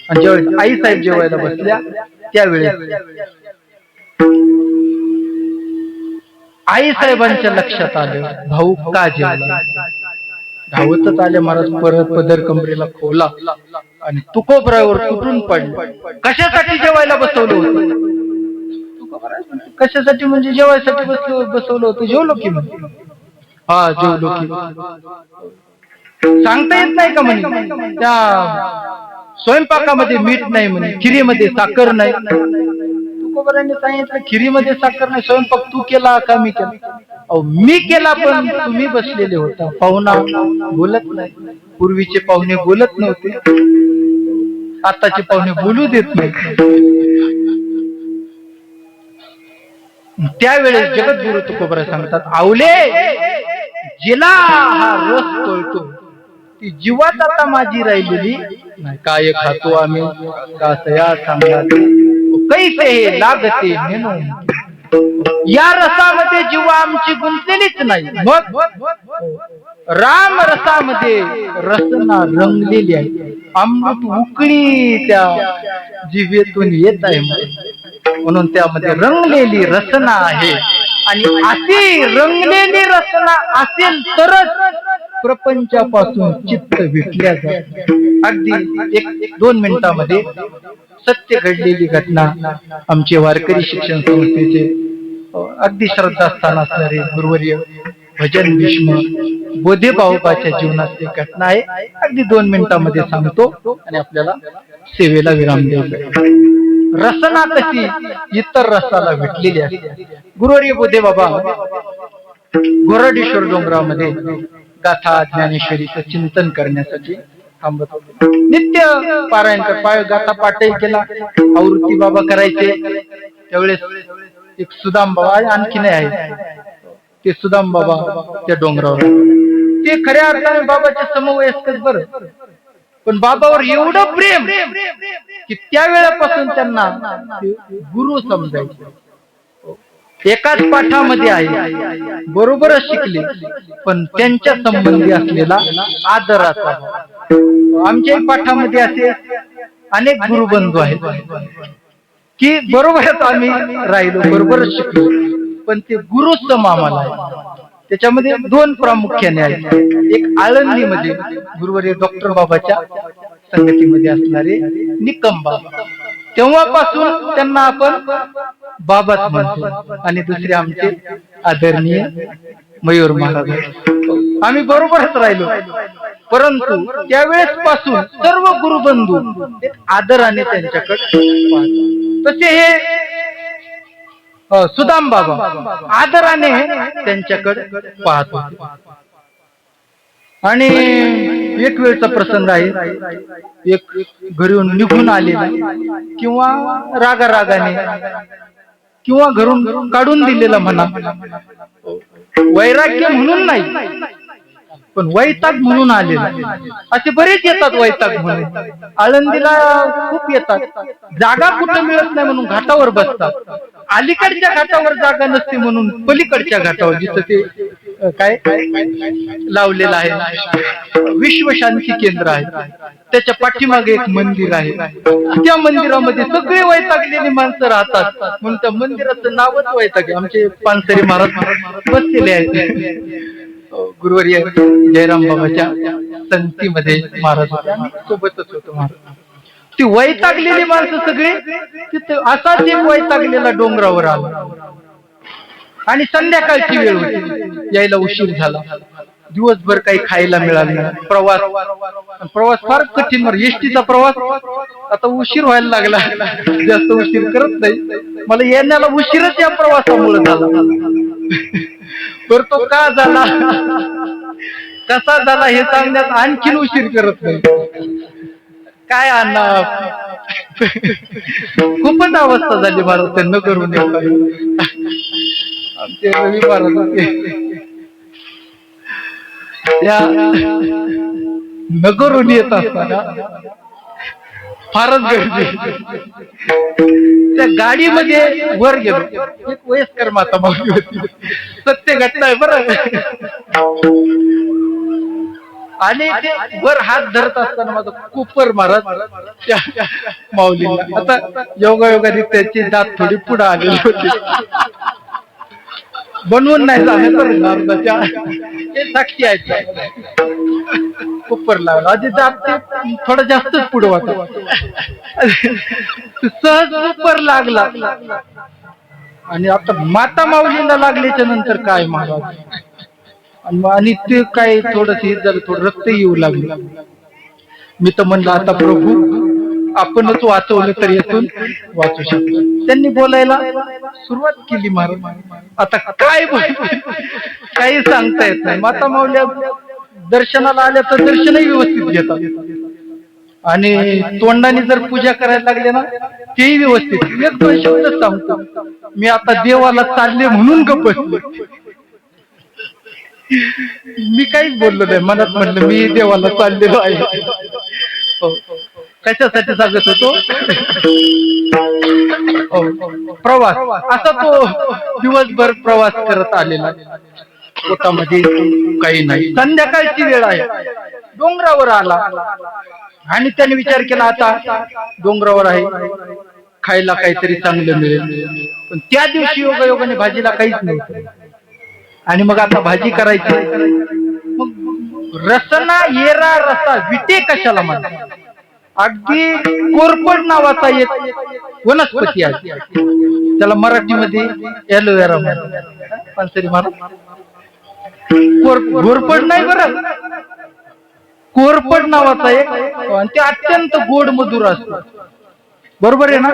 आणि ज्यावेळेस आई साहेब जेवायला बसल्या त्यावेळेस आई साहेबांच्या लक्षात आलं भाऊ का जेवला. धावतच आले महाराज, परत पदर कमरेला खोला आणि तुकोबरावर तुटून पडले. कशासाठी जेवायला बसवलं होतं? कशासाठी म्हणजे जेवायसाठी बसवलं होतं. जेवलो की म्हणजे हा जेवलो की, सांगता येत नाही का म्हणे. त्या स्वयंपाकामध्ये मीठ नाही म्हणे, खिरीमध्ये साखर नाही. तुकोबरांनी सांगितलं खिरीमध्ये साखर नाही, स्वयंपाक तू केला का मी केला. अहो मी केला पण तुम्ही बसलेले होता. पाहुणा बोलत नाही, पूर्वीचे पाहुणे बोलत नव्हते, आताचे पाहुणे बोलू देत नाही. त्यावेळेस जगद्गुरु तुकोबरा सांगतात, आवले जिला हा रस कळतो ती जीवात आता माझी राहिलेली नाही. काय खातो आम्ही कासया सांगा कैसे हे लागते नेनो, या रसामध्ये जीवा आमची गुंतलेलीच नाही. मग राम रसामध्ये रसना रंगलेली आहे, अमृत उकळी त्या जिभेतून येत आहे, म्हणून त्यामध्ये रंगलेली रसना आहे. आणि अशी रंगलेली रसना असेल तरच प्रपंचापासून चित्त विटल्या जाते. अगदी एक दोन मिनिटांमध्ये सत्य घडलेली घटना आमचे वारकरी शिक्षण संस्थेचे अगदी श्रद्धास्थान असणारे गुरुवर्य भजन भीष्म बोधे बाबाच्या जीवनातली घटना आहे. अगदी 2 मिनिटांमध्ये सांगतो आणि आपल्याला सेवेला विराम द्यायचा. रसना कशी इतर रसाला भेटलेली असते. गुरुवर्य बोधे बाबा गोरडेश्वर डोंगरामध्ये गाथा ज्ञानेश्वरीचं चिंतन करण्यासाठी थांबत होते. नित्य पारायण गाथा पाठही केला, आवृत्ती बाबा करायचे. त्यावेळेस एक सुदाम बाबा आणखी नाही आहे, ते सुदाम बाबा त्या डोंगरावर, ते खऱ्या अर्थाने बाबाच्या समवयस्कच बरं, पण बाबावर एवढं प्रेम की त्यावेळेपासून त्यांना गुरु समजायचे. एकाच पाठामध्ये आहे, बरोबरच शिकले, पण त्यांच्या संबंधी असलेला आदराचा भाव. आमच्याही पाठामध्ये असे अनेक गुरुबंधू आहेत की बरोबरच आम्ही राहिलो, बरोबरच शिकलो, पण ते गुरुसम आम्हाला आहे. त्याच्यामध्ये दोन प्रामुख्याने आहेत. एक आळंदीमध्ये गुरुवर्य डॉक्टर बाबाच्या संगतीमध्ये असणारे निकम बाबा, तेव्हापासून त्यांना आपण बाबाच म्हणतो. आणि दुसरे आमचे आदरणीय मयूर महाराज. आम्ही बरोबरच राहिलो, परंतु त्यावेळेस पासून सर्व गुरुबंधू एक आदराने त्यांच्याकडे पाहतात. तसे हे सुदाम बाबा आदराने त्यांच्याकडे पाहत होते. आणि एक वेळचा प्रसंग आहे, एक घरून निघून आलेला किंवा रागाने किंवा घरून काढून दिलेला म्हणा, वैराग्य म्हणून नाही पण वैताग म्हणून आलेला. असे बरेच येतात वैताग म्हणून. आळंदीला खूप येतात, जागा कुठे मिळत नाही म्हणून घाटावर बसतात. अलीकडच्या घाटावर जागा नसते म्हणून पलीकडच्या घाटावर, जिथं ते काय लावलेलं आहे, विश्वशांती केंद्र आहे, त्याच्या पाठीमागे एक मंदिर आहे. त्या मंदिरामध्ये सगळे वैतागलेली माणसं राहतात म्हणून त्या मंदिराचं नावच वैताग आहे. आमचे पानसरे महाराज बसलेले आहेत. गुरुवर्य जयराम बाबाच्या संगतीमध्ये महाराज सोबतच होतो. महाराज ती वैतागलेली माणसं सगळे तिथे, असाच एक वैतागलेला डोंगरावर आला आणि संध्याकाळची वेळ होती, यायला उशीर झाला. दिवसभर काही खायला मिळालं नाही. प्रवास फार कठीण. एसटीचा प्रवास आता उशीर व्हायला लागला, जास्त उशीर करत नाही. मला येण्याला उशीरच या प्रवासामुळे झाला. तर तो का झाला, कसा झाला हे सांगण्यात आणखीन उशीर करत नाही. काय अण्णा, खूपच अवस्था झाली महाराज त्यांना करून. आमचे रवी महाराज होते, त्या नगरून येत असताना फारच गर्दी, त्या गाडीमध्ये वर गेलो. एक वयस्कर माता मावली होती, सत्य घटना आहे बरं. आणि ते वर हात धरत असताना माझा कुपर महाराज त्या माऊलीला, आता योगायोगाने त्याची दात थोडी पुढे आलेली होती, बनवून नाही झालं ते साक्षी आहेत. कुपर लावला आधी दात ते थोडं जास्तच पुढे होता, सहज कुपर लागला. आणि आता माता माऊलीला लागल्याच्या नंतर काय महाराज, आणि ते काय थोडस हे झालं, थोडं रक्त येऊ लागलं. मी तर म्हणलं आता प्रभू आपणच वाचवलं तर यातून वाचू शकतो. त्यांनी बोलायला सुरुवात केली महाराज. आता काय काही सांगता येत नाही. माता माऊल्या दर्शनाला आल्या तर दर्शनही व्यवस्थित घेतात आणि तोंडाने जर पूजा करायला लागले ना तेही व्यवस्थित. एक दोन शब्द सांगतो, मी आता देवाला चालले म्हणून गप्प बसलो. मी काहीच बोललो नाही, मनात म्हणलं मी देवाला चाललेलो आहे. कशासाठी सांगत होतो, प्रवास. असा तो दिवसभर प्रवास करत आलेला, पोटामध्ये काही नाही. संध्याकाळची वेळ आहे, डोंगरावर आला आणि त्याने विचार केला आता डोंगरावर आहे, खायला काहीतरी चांगलं मिळेल. पण त्या दिवशी योगायोगाने भाजीला काहीच नव्हतं. आणि मग आता भाजी करायची, मग रसना येरा रसा विटे कशाला म्हणतात. अगदी कोरपड नावाचा एक वनस्पती आहे, त्याला मराठीमध्ये एलोवेरा म्हणतात. पानसरे महाराज कोरपड नाही बरं, कोरपड नावाचा एक, आणि ते अत्यंत गोड मधुर असतं. बरोबर आहे ना.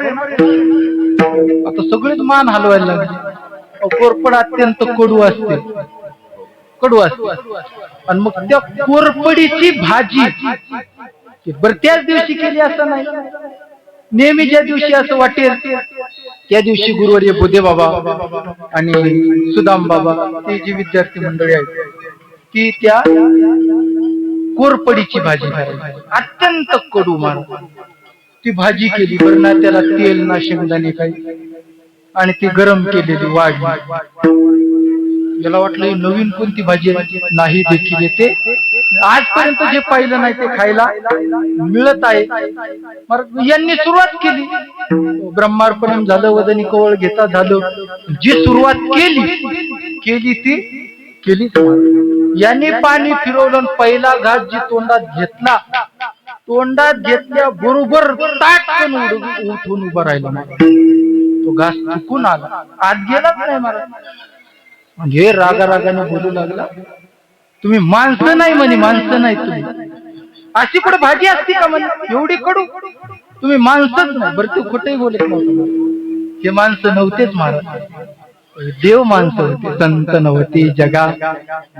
आता सगळेच मान हलवायला लागले. कोरपड अत्यंत कडू असते, आणि मग त्या कोरपडीची भाजी बर त्याच दिवशी केली असं नाही. नेहमी ज्या दिवशी असं वाटेल त्या दिवशी गुरुवर्य बोधे बाबा आणि सुदाम बाबा, ते जी विद्यार्थी मंडळी आहेत, की त्या कोरपडीची भाजी करायची, अत्यंत कडू मार. ती भाजी केली, बरं ना त्याला तेल ना शेंगदाणे काही, आणि ती गरम केलेली वाढली. याला वाटलं ही नवीन कोणती भाजी आहे? नाही देखील येते. आजपर्यंत जे पाहिलं नाही ते खायला मिळत आहे. मग यांनी सुरुवात केली. ब्रह्मार्पण झालं, वदनी कवळ घेता झालं. जी सुरुवात केली ती केलीच. यांनी पाणी फिरवलं. पहिला घास जी तोंडात घेतल्या बरोबर ताटकन उठून उभा राहिला. तो घास चुकून आला, आत गेलाच नाही महाराज. म्हणजे रागाने बोलू लागला, तुम्ही माणसं नाही म्हणे, माणसं नाही तुम्ही. अशी कुठे भाजी असती का म्हणे, एवढी कडू? तुम्ही माणसंच नाही. बरं ते खोटंही बोलत नव्हतं. हे माणसं नव्हतेच महाराज, देव माणसं होते. संत नव्हती जगा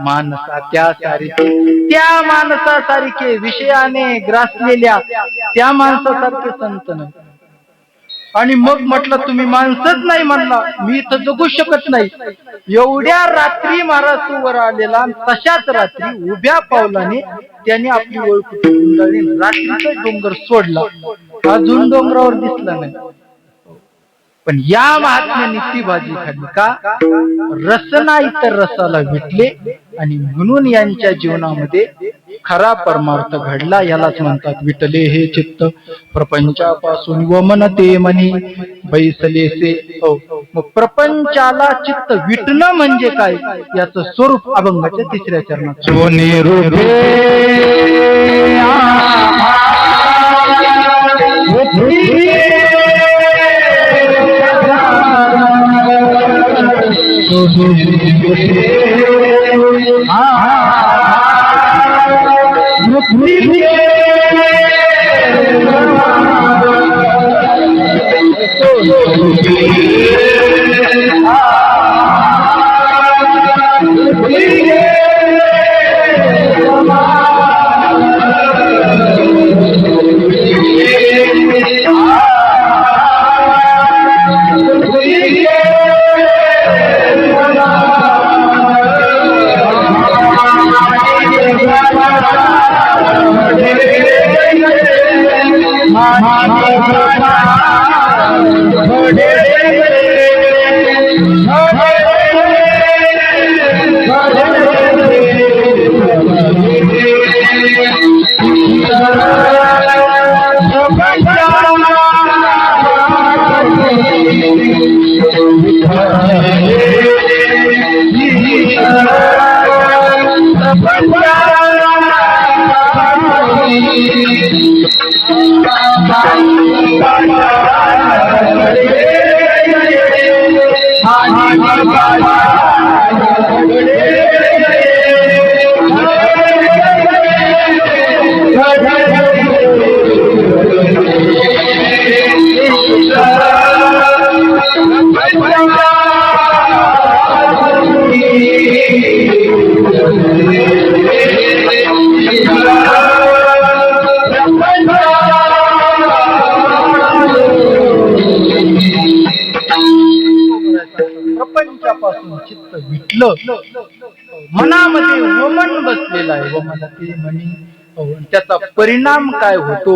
माणसा त्या माणसासारखे विषयाने ग्रासलेल्या त्या माणसासारखे संत नाही. आणि मग म्हटलं तुम्ही माणसंच नाही म्हणला, मी इथं जगू शकत नाही. एवढ्या रात्री महाराज तू वर आलेला. तशाच रात्री उभ्या पावलाने त्याने आपली ओळख गुंडाळली. रात्रीचा डोंगर सोडला, अजून डोंगरावर दिसला नाही. पण या महात्म्याने ती भाजी खाल्ली का? रस नाही तर रसाला विटले. आणि म्हणून यांच्या जीवनामध्ये खरा परमार्थ घडला. यालाच म्हणतात विटले हे चित्त प्रपंचापासून व मन ते मनी बैसलेसे. मग प्रपंचाला चित्त विटणं म्हणजे काय, याचं स्वरूप अभंगाच्या 3ऱ्या चरणात. सोने रूपे प्रपंचापासून चित्त विटलं. मनामध्ये वमन बसलेला आहे. वमन ते म्हणी. त्याचा परिणाम काय होतो,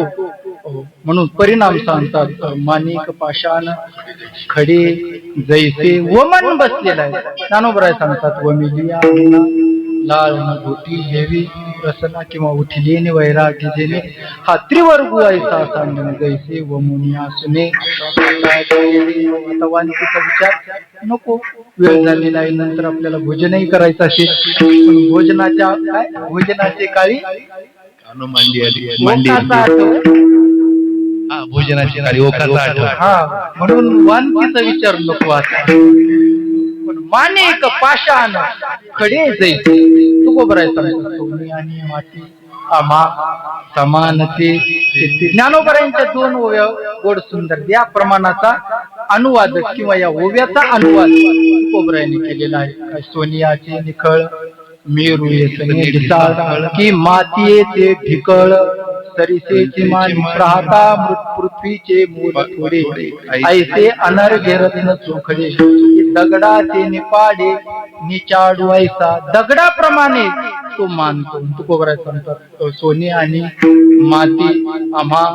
म्हणून परिणाम सांगतात. माणिक पाषाण खडे जैसे वमन बसलेला आहे. ज्ञानोबराय सांगतात वमिलिया लाल धोती हेवी रसना किंवा उठलेने वैराग्य जेणे हा त्रिवर्गु ऐसा सांगणे जैसे वमुनिया सुने. आता वाणिकीचा विचार नको, वेळ झालेला आहे. नंतर आपल्याला भोजनही करायचं असेल. पण भोजनाचे काळी भोजनाची काळी ओकाचा आठव. म्हणून वाणकीचा विचार नको आता. पण माणिक पाषाण खडे जैसे तुकोबराय सांगतात सोने आणि माती आम्हा समानते. ज्ञानोबरायांच्या 2 ओव्या गोड सुंदर या प्रमाणाचा अनुवाद किंवा या ओव्याचा अनुवाद तुकोबरायांनी केलेला आहे. सोनियाचे निखळ मेरू येसने ढिसाळ की मातीयेचे ढिकळ सरिसेची मान राहता पृथ्वीचे मूल थोडे ऐसे अनर्घ्य रत्न चोखडे दगडाचे निपाडे निचाडू ऐसा. दगडाप्रमाणे तो मानतो. तुकोबराय सांगतात सोने आणि माती आम्हा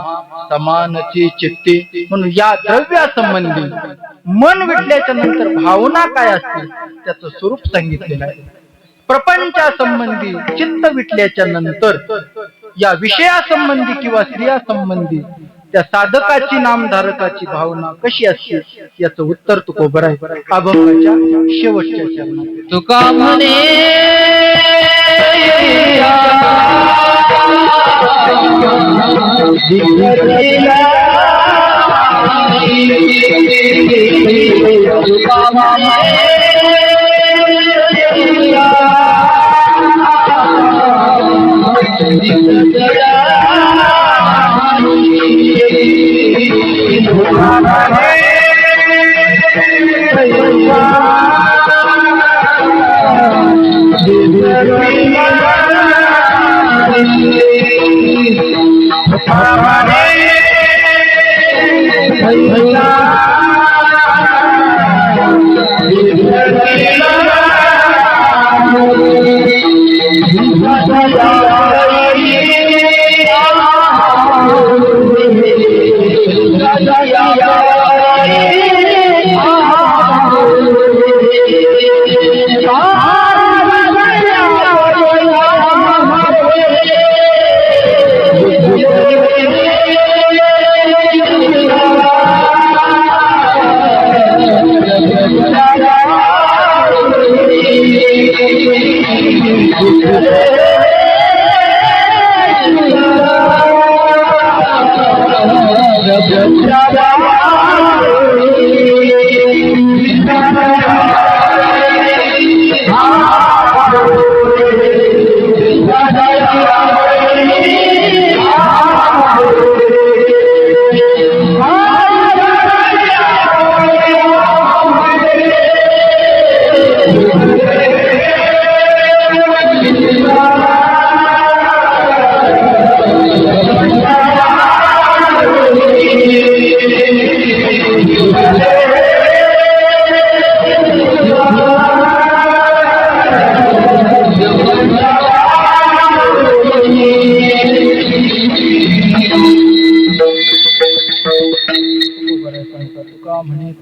समानचे चित्ते. म्हणून या द्रव्यासंबंधी मन विटल्याच्या नंतर भावना काय असते त्याचं स्वरूप सांगितलेलं आहे. प्रपंचासंबंधी चित्त विटल्याच्या नंतर या विषयासंबंधी किंवा स्त्रियासंबंधी त्या साधकाची नामधारकाची भावना कशी असते याचं उत्तर तुकोबर आहे अभंगाच्या शेवटच्या चरणात. तुका म्हणे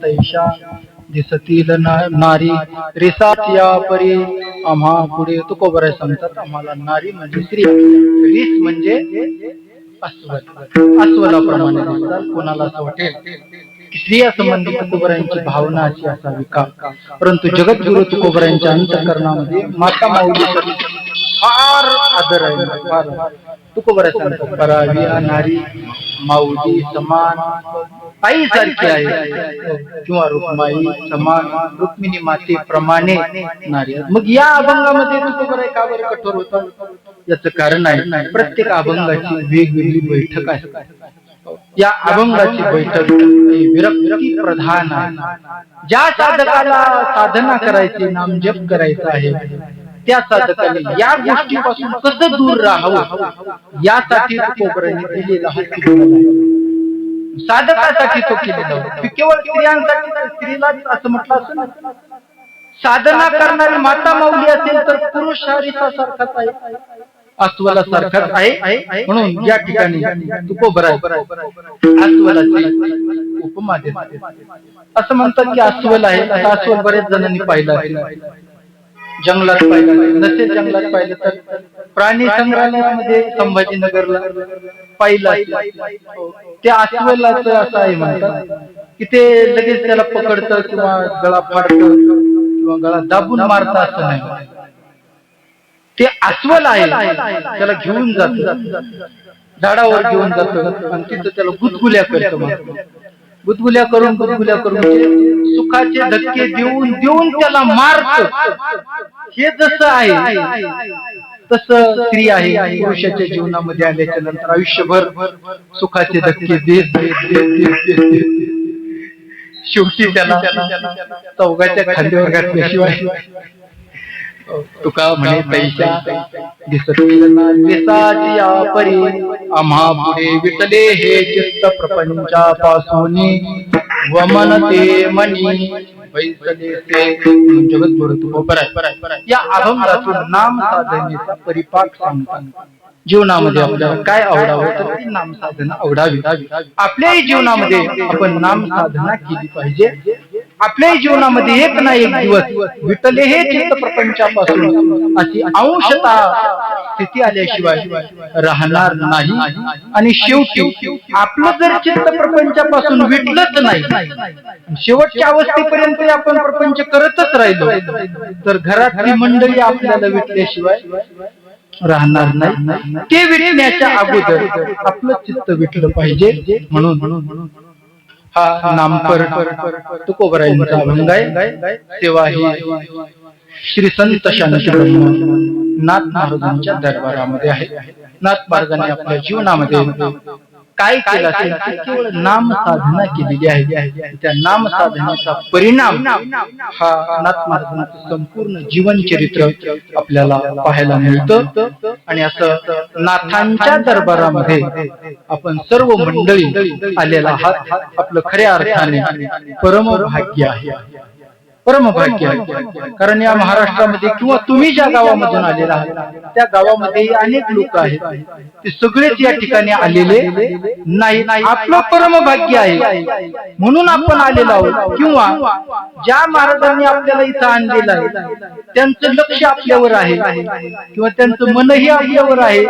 तैशा दिसतील नारी रिसाच्या परी आम्हा पुढे तुकोबर सांगतात आम्हाला नारी म्हणजे स्त्री रिस म्हणजे अस्वलाप्रमाणे दिसतात. कोणाला असं वाटेल की स्त्रिया संबंधी तुकोबरांची भावना अशी असावी का, परंतु जगद्गुरु तुकोबरांच्या अंतःकरणामध्ये माता माऊली फार आदर आहे. फार तुकोबर सांगतात परावी नारी माऊली समान आई सारखी आहे किंवा रुक्माई समान रुक्मिणी मातेप्रमाणे नारी. मग या अभंगामध्ये तुकोबर का बरं कठोर होतात याचं कारण आहे प्रत्येक अभंगाची वेगवेगळी बैठक आहे. या अभंगाची बैठक विरक्ती प्रधान आहे. ज्या साधकाला साधना करायची नामजप करायचा आहे त्या साधकाने या गोष्टीपासून कसं दूर राहावं यासाठी तुकोबरांनी दिलेला हा साधकासाठी तो केलेला होता. केवळ स्त्रियांसाठी स्त्रीलाच असं म्हटलं असं साधना करणारी माता माऊली असेल तर पुरुष सारखाच आहे अस्वला सारखाच आहे. म्हणून या ठिकाणी तुकोबर अस्वलाची उपमा देते. असं म्हणतात की अस्वल आहे आता अस्वल बरेच जणांनी पाहिलं जंगलात पाहिलं नसेल जंगलात पाहिलं तर प्राणी संग्रहालयामध्ये संभाजीनगरला पाहिलं त्या अस्वलाचं असं आहे म्हणतात की ते लगेच त्याला पकडतं किंवा गळा फाडतं किंवा गळा दाबून मारतं असं नाही. ते अस्वल आहे त्याला घेऊन जात झाडावर घेऊन जातं आणि तिथं त्याला गुदगुल्या करतं. गुदगुल्या करून सुखाचे धक्के देऊन देऊन त्याला मारत. हे जसं आहे तसं स्त्री आहे पुरुषाच्या जीवनामध्ये आल्याच्या नंतर आयुष्यभर सुखाचे धक्के देत शेवटी त्याला चौघाच्या खांद्यावर घातल्याशिवाय तुका म्हणे तैशा दिसतील परी आम्हा पुढे विटले हे चित्त प्रपंचापासून वमन ते मनी बैसले ते जगद्गुरु तुकोबर या अभंगातून नाम साधनेचा परिपाक सांगतात. जीवनामध्ये आपल्याला काय आवडावं तर ती नाम साधना आवडावी. आपल्याही जीवनामध्ये आपण नाम साधना केली पाहिजे. आपल्या जीवनामध्ये एक ना एक दिवस विठ्ठल हे चित्त प्रपंचापासून अशी अंशता स्थिती आल्याशिवाय राहणार नाही. आणि शेवटी आपलं जर चित्त प्रपंचापासून विटलंच नाही, शेवटच्या अवस्थेपर्यंत आपण प्रपंच करतच राहिलो, तर घरातली मंडळी आपल्याला विटल्याशिवाय राहणार नाही. ते विटण्याच्या अगोदर आपलं चित्त विटलं पाहिजे. म्हणून हा नामपर तुकोबरायांचा अभंग आहे. सेवा ही श्री संत शांती नाथ महाराजांच्या दरबारामध्ये आहे. नाथ महाराजांनी आपल्या जीवनामध्ये काय केलं असेल ते केवळ नाम साधना केलेली आहे. त्या नाम साधनेचा परिणाम हा नाथ महाराजांचं संपूर्ण जीवन चरित्र आपल्याला पाहायला मिळतं. आणि असं नाथांच्या दरबारामध्ये आपण सर्व मंडळी आलेला आहात. आपलं खऱ्या अर्थाने परमभाग्य आहे, परमभाग्य आहे. कारण या महाराष्ट्रामध्ये किंवा तुम्ही ज्या गावामधून आलेला आहात त्या गावामध्ये अनेक लोक आहेत, ते सगळेच या ठिकाणी आलेले नाही. आपलं परमभाग्य आहे म्हणून आपण आलेलो आहोत. किंवा ज्या महाराजांनी आपल्याला इथं आणलेलं आहे त्यांचं लक्ष आपल्यावर आहे किंवा त्यांचं मनही आपल्यावर आहे.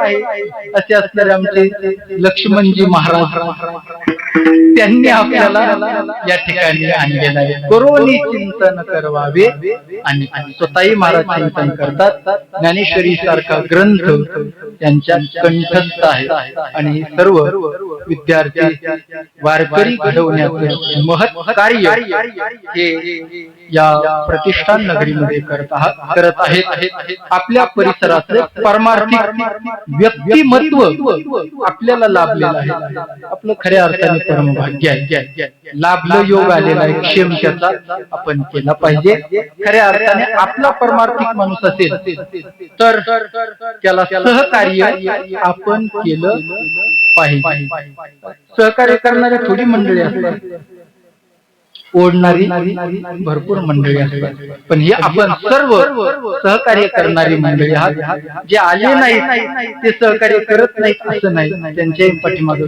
असे असणारे आमचे लक्ष्मणजी महाराज, त्यांनी आपल्याला या ठिकाणी आणलेलं आहे. करोनी चिंतन करवावे. आणि स्वतःही महाराज चिंतन करतात. ज्ञानेश्वरी सारखा ग्रंथ त्यांच्या कंठस्थ आहे. आणि सर्व विद्यार्थी वारकरी घडवण्याचे महत् कार्य हे या प्रतिष्ठान नगरीमध्ये करत आहेत. आपल्या परिसरातले परमार्थिक व्यक्तिमत्व आपल्याला लाभलेलं आहे. आपलं खऱ्या अर्थाने परमभाग्य आहे. लाभलं योग आलेला आहे, क्षेम त्याचा आपण केला पाहिजे. खऱ्या अर्थाने आपला परमार्थिक माणूस असेल तर त्याला सहकार्य आपण केलं पाहिजे. सहकार्य करणारी थोडी मंडळी असतात, ओढणारी भरपूर मंडळी असतात. पण हे आपण सर्व सहकार्य करणारी मंडळी आहात. जे आले नाही ते सहकार्य करत नाहीत असं नाही, त्यांच्या पाठीमागे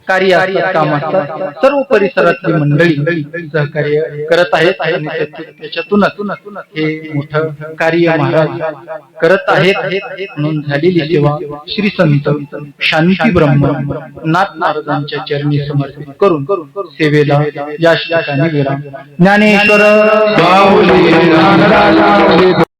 कार्य असतात, काम असतात. सर्व परिसरातली मंडळी सहकार्य करत आहेत. आणि त्याच्यातूनच हे मोठं कार्य महाराज करत आहेत. म्हणून झालेली सेवा श्री संत शांती ब्रह्म नाथ महाराजांच्या चरणी समर्पित करून सेवेला या ठिकाणी विराम. ज्ञानेश्वर